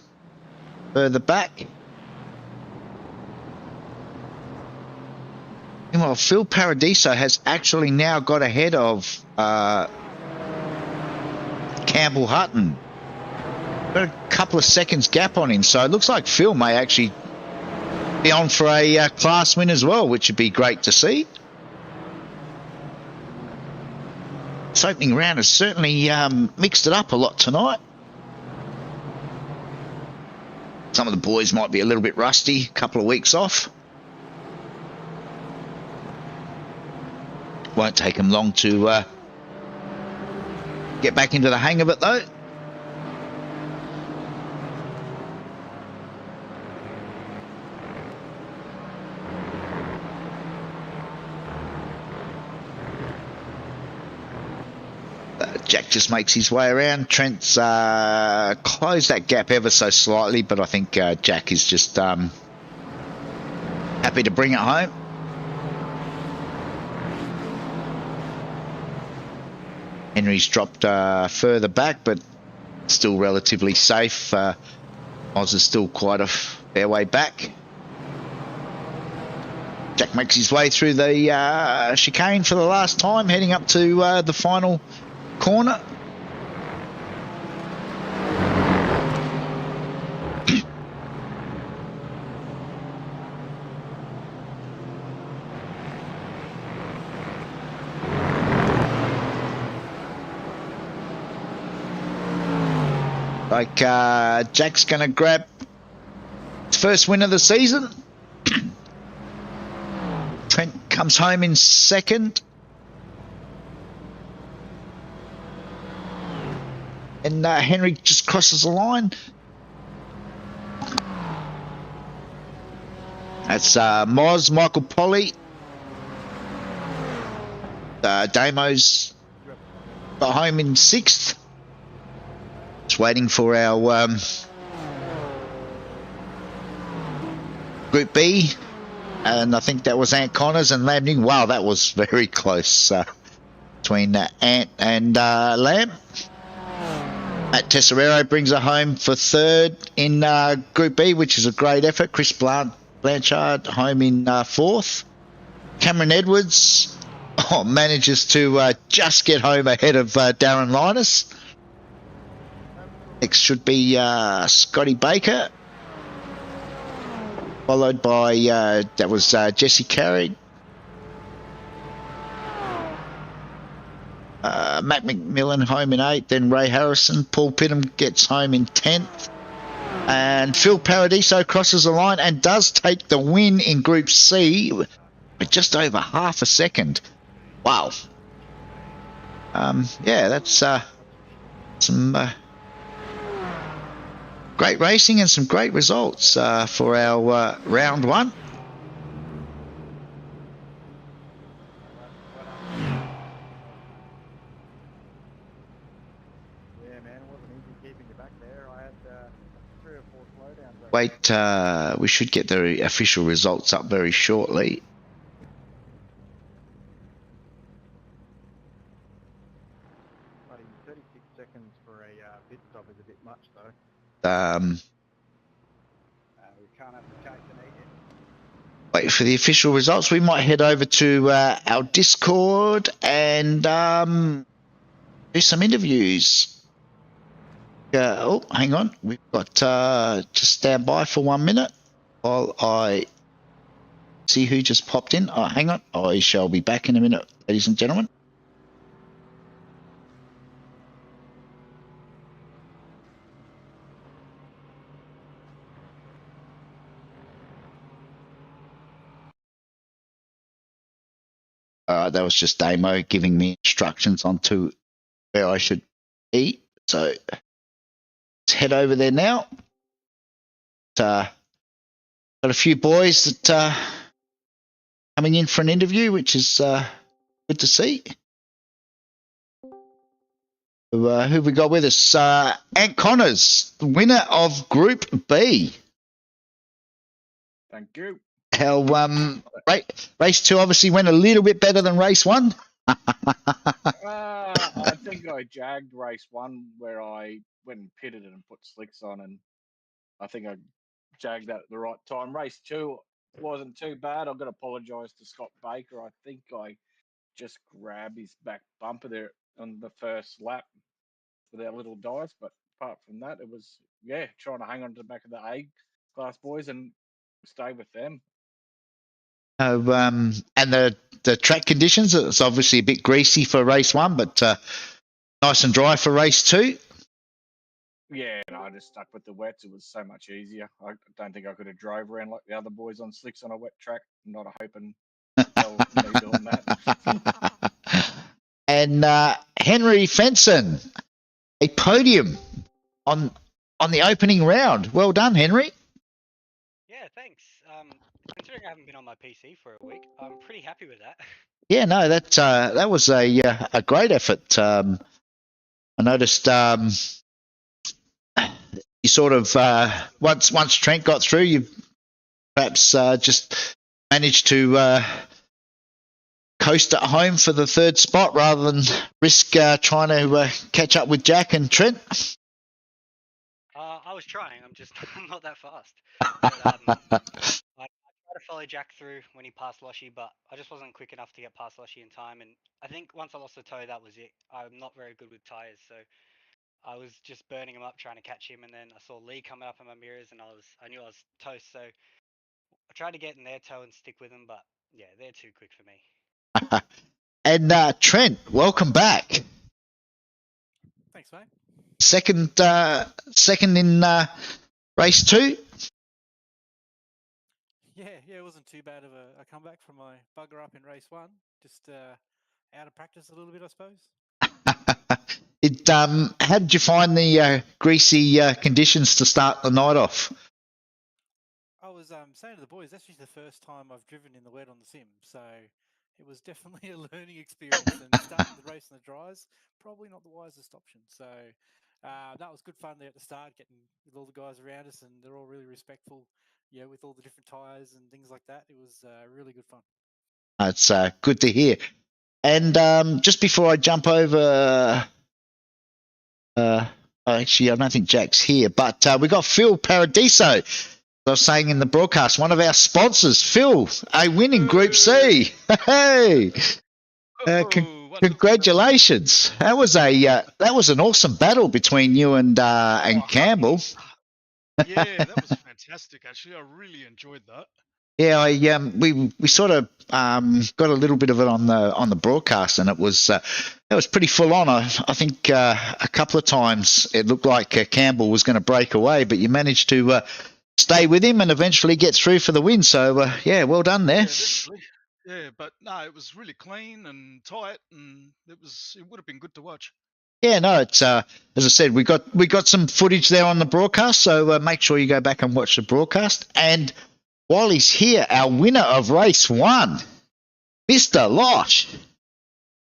further back. Meanwhile, Phil Paradiso has actually now got ahead of Campbell Hutton. Got a couple of seconds gap on him, so it looks like Phil may actually be on for a class win as well, which would be great to see. This opening round has certainly mixed it up a lot tonight. Some of the boys might be a little bit rusty, a couple of weeks off. Won't take them long to get back into the hang of it though. Jack just makes his way around. Trent's closed that gap ever so slightly, but I think Jack is just happy to bring it home. Henry's dropped further back, but still relatively safe. Oz is still quite a fair way back. Jack makes his way through the chicane for the last time, heading up to the final corner. Like Jack's going to grab his first win of the season. Trent comes home in second. And Henry just crosses the line. That's Moz, Michael Polly. Damo's got home in sixth. Just waiting for our Group B. And I think that was Ant Connors and Lamb Newton. Wow, that was very close between Ant and Lamb. Matt Tesserero brings her home for third in Group B, which is a great effort. Chris Blanchard home in fourth. Cameron Edwards manages to just get home ahead of Darren Linus. Next should be Scotty Baker, followed by that was Jesse Carey. Matt McMillan home in 8th, then Ray Harrison. Paul Pittam gets home in 10th. And Phil Paradiso crosses the line and does take the win in Group C with just over half a second. Wow. Yeah, that's some great racing and some great results for our round one. Wait, we should get the official results up very shortly. Buddy, 36 seconds for a pit stop is a bit much, though. We can't have the cake and eat it. Wait for the official results. We might head over to our Discord and do some interviews. Oh, hang on. We've got just stand by for 1 minute. while I see who just popped in. Oh, hang on. I shall be back in a minute, ladies and gentlemen. That was just Damo giving me instructions on to where I should be. So let's head over there now. Got a few boys that coming in for an interview, which is good to see. Who have we got with us? Ant Connors, the winner of Group B. Thank you. How race 2 obviously went a little bit better than race 1. I think I jagged race 1 where I went and pitted it and put slicks on, and I think I jagged that at the right time. Race 2 wasn't too bad. I've got to apologise to Scott Baker. I think I just grabbed his back bumper there on the first lap with our little dice, but apart from that, it was trying to hang on to the back of the A class boys and stay with them. And the track conditions, it's obviously a bit greasy for race 1, but nice and dry for race 2. Yeah, and I just stuck with the wets. It was so much easier. I don't think I could have drove around like the other boys on slicks on a wet track. I'm not hoping they'll me doing that. And Henry Fenson, a podium on the opening round. Well done, Henry. Yeah, thanks. Considering I haven't been on my PC for a week, I'm pretty happy with that. Yeah, no, that was a great effort. I noticed you sort of once Trent got through, you perhaps just managed to coast at home for the 3rd spot rather than risk trying to catch up with Jack and Trent. I was trying. I'm just not that fast. But, I tried to follow Jack through when he passed Loshy, but I just wasn't quick enough to get past Loshy in time. And I think once I lost the toe, that was it. I'm not very good with tyres, so I was just burning him up trying to catch him. And then I saw Lee coming up in my mirrors, and I knew I was toast. So I tried to get in their toe and stick with them, but yeah, they're too quick for me. And Trent, welcome back. Thanks, mate. Second in race 2. Yeah, it wasn't too bad of a comeback from my bugger up in race 1. Just out of practice a little bit, I suppose. How did you find the greasy conditions to start the night off? I was saying to the boys, that's actually the first time I've driven in the wet on the sim, so it was definitely a learning experience. And starting the race in the dries, probably not the wisest option. So that was good fun there at the start, getting with all the guys around us, and they're all really respectful. Yeah, with all the different tyres and things like that, it was really good fun. It's good to hear. And just before I jump over, actually, I don't think Jack's here, but we got Phil Paradiso. I was saying in the broadcast, one of our sponsors, Phil, a win in Group C. Hey, congratulations! That was an awesome battle between you and Campbell. Yeah, that was fantastic. Actually, I really enjoyed that. Yeah, we sort of got a little bit of it on the broadcast, and it was pretty full on. I think a couple of times it looked like Campbell was going to break away, but you managed to stay with him and eventually get through for the win. So yeah, well done there. Yeah, but no, it was really clean and tight, and it would have been good to watch. Yeah, no, it's as I said, we got some footage there on the broadcast, so make sure you go back and watch the broadcast. And while he's here, our winner of race 1, Mr. Losh.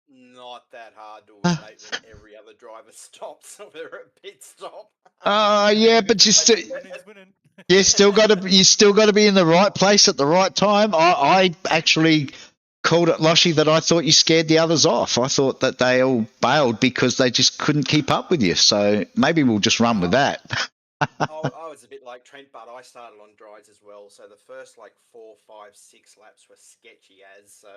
Not that hard to eliminate when every other driver stops or they're at pit stop. Yeah, but you still got to be in the right place at the right time. I actually called it, Loshy, that I thought you scared the others off. I thought that they all bailed because they just couldn't keep up with you. So maybe we'll just run with that. I was a bit like Trent, but I started on dries as well. So the first 4, 5, 6 laps were sketchy as. So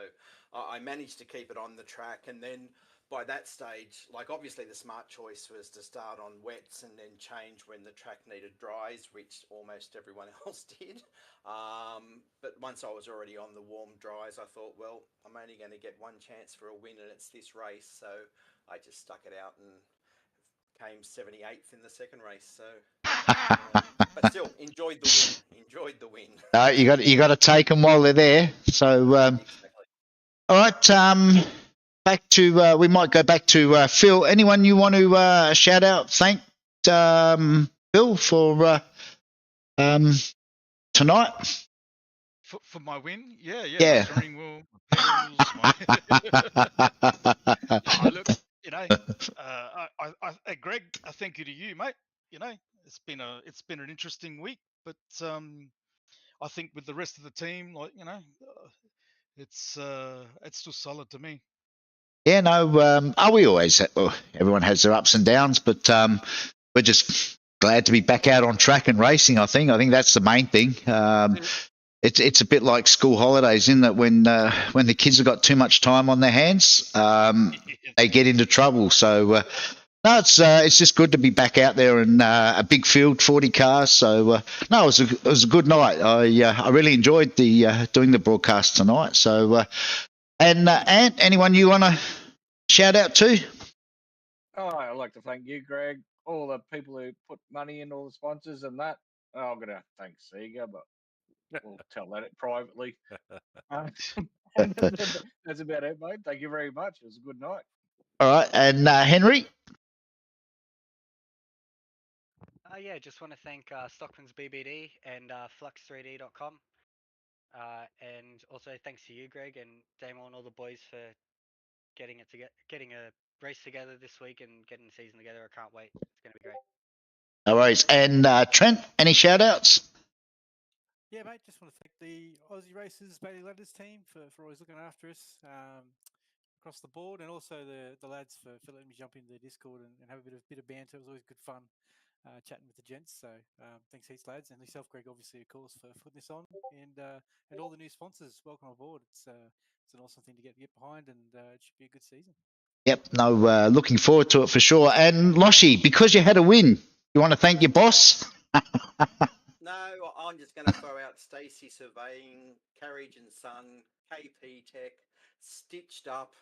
I managed to keep it on the track, and then by that stage, like obviously the smart choice was to start on wets and then change when the track needed dries, which almost everyone else did. But once I was already on the warm dries, I thought, well, I'm only going to get one chance for a win, and it's this race. So I just stuck it out and came 78th in the second race. So, but still enjoyed the win. Enjoyed the win. No, you got to take them while they're there. So, Exactly. all right. Back to we might go back to Phil. Anyone you want to shout out, thank Phil for tonight? For my win, yeah, Yeah. my steering wheel, my pedals, my... look, you know, Greg, I thank you to you, mate. You know, it's been an interesting week, but I think with the rest of the team, like, you know, it's still solid to me. Yeah, no, we always, everyone has their ups and downs, but we're just glad to be back out on track and racing. I think that's the main thing. It's a bit like school holidays, in that when the kids have got too much time on their hands, they get into trouble. So no, it's just good to be back out there in a big field, 40 cars. So no, it was a good night. I really enjoyed the doing the broadcast tonight. So and Ant, anyone you want to shout out to? Oh, I'd like to thank you, Greg, all the people who put money in, all the sponsors and that. Oh, I'm going to thank Sega, but we'll tell that privately. That's about it, mate. Thank you very much. It was a good night. All right, and Henry? Yeah, just want to thank Stockman's BBD and flux3d.com. And also thanks to you, Greg, and Damo and all the boys for getting a race together this week and getting the season together. I can't wait. It's going to be great. No worries. And Trent, any shout outs? Yeah, mate, just want to thank the Aussie Racers Bailey Ladders team for always looking after us across the board, and also the lads for letting me jump into the Discord and have a bit of banter. It was always good fun chatting with the gents. So thanks heaps, lads, and yourself, Greg, obviously, of course, for putting this on, and all the new sponsors. Welcome aboard. It's an awesome thing to get behind, and it should be a good season. Yep, no, looking forward to it for sure. And Loshi, because you had a win, you want to thank your boss? No, I'm just going to throw out Stacey Surveying, Carriage and Son, KP Tech, Stitched Up.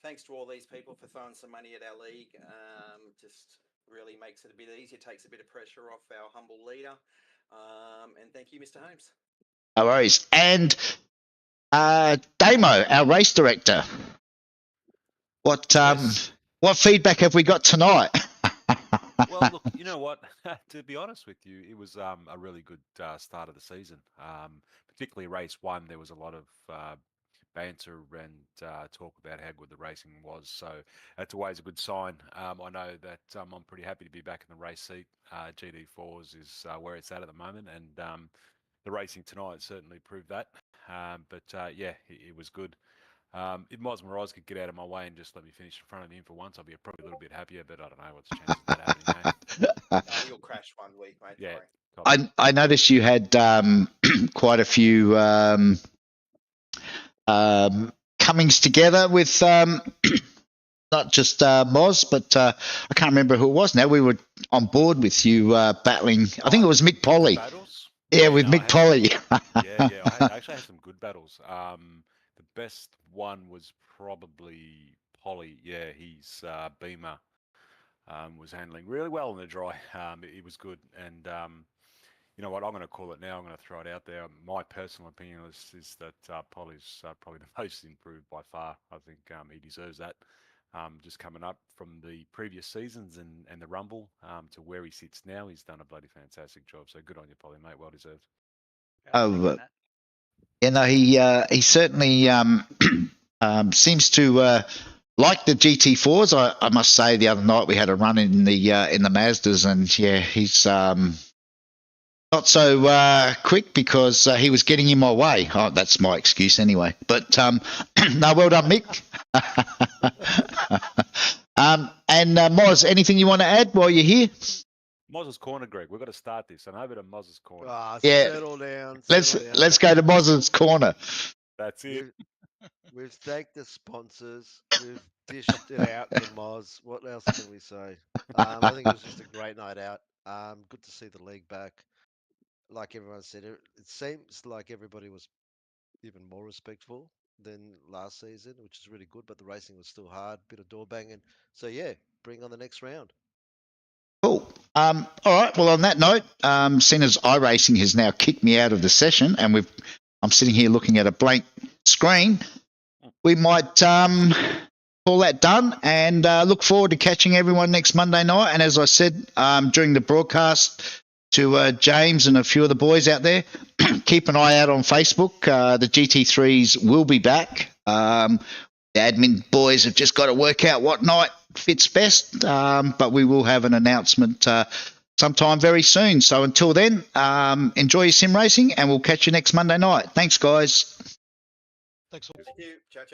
Thanks to all these people for throwing some money at our league. Just really makes it a bit easier, takes a bit of pressure off our humble leader. And thank you, Mr. Holmes. No worries. And Damo, our race director. What feedback have we got tonight? Well, look, you know what? To be honest with you, it was a really good start of the season. Particularly race one, there was a lot of banter and talk about how good the racing was. So that's always a good sign. I know that I'm pretty happy to be back in the race seat. GT4s is where it's at the moment, and the racing tonight certainly proved that. But yeah, it was good. If Moz Moroz could get out of my way and just let me finish in front of him for once, I'd be probably a little bit happier, but I don't know what's the chances of that happening. You'll crash one week, mate. Yeah. I noticed you had quite a few comings together with not just Moz, but I can't remember who it was now. We were on board with you battling, I think it was Mick Polly. Battles? Yeah, with Mick Polly. I actually had some good battles. The best one was probably Polly. Yeah, his Beamer was handling really well in the dry. It was good. And you know what? I'm going to call it now. I'm going to throw it out there. My personal opinion is that Polly's probably the most improved by far. I think he deserves that. Just coming up from the previous seasons and the Rumble to where he sits now, he's done a bloody fantastic job. So good on you, Polly, mate. Well deserved. You know, he certainly seems to like the GT4s. I must say, the other night we had a run in the Mazdas, and yeah, he's not so quick because he was getting in my way. Oh, that's my excuse anyway. But no, well done, Mick. And Moz, anything you want to add while you're here? Moz's Corner, Greg. We've got to start this. And over to Moz's Corner. Yeah, settle down. Let's go to Moz's Corner. That's it. We've thanked the sponsors. We've dished it out to Moz. What else can we say? I think it was just a great night out. Good to see the league back. Like everyone said, it seems like everybody was even more respectful than last season, which is really good. But the racing was still hard, bit of door banging. So yeah, bring on the next round. Cool. All right. Well, on that note, seeing as iRacing has now kicked me out of the session, and I'm sitting here looking at a blank screen, we might call that done and look forward to catching everyone next Monday night. And as I said during the broadcast to James and a few of the boys out there, keep an eye out on Facebook. The GT3s will be back. The admin boys have just got to work out what night fits best, but we will have an announcement sometime very soon. So until then, enjoy your sim racing, and we'll catch you next Monday night. Thanks, guys. Thanks all. Thank you. Ciao, ciao.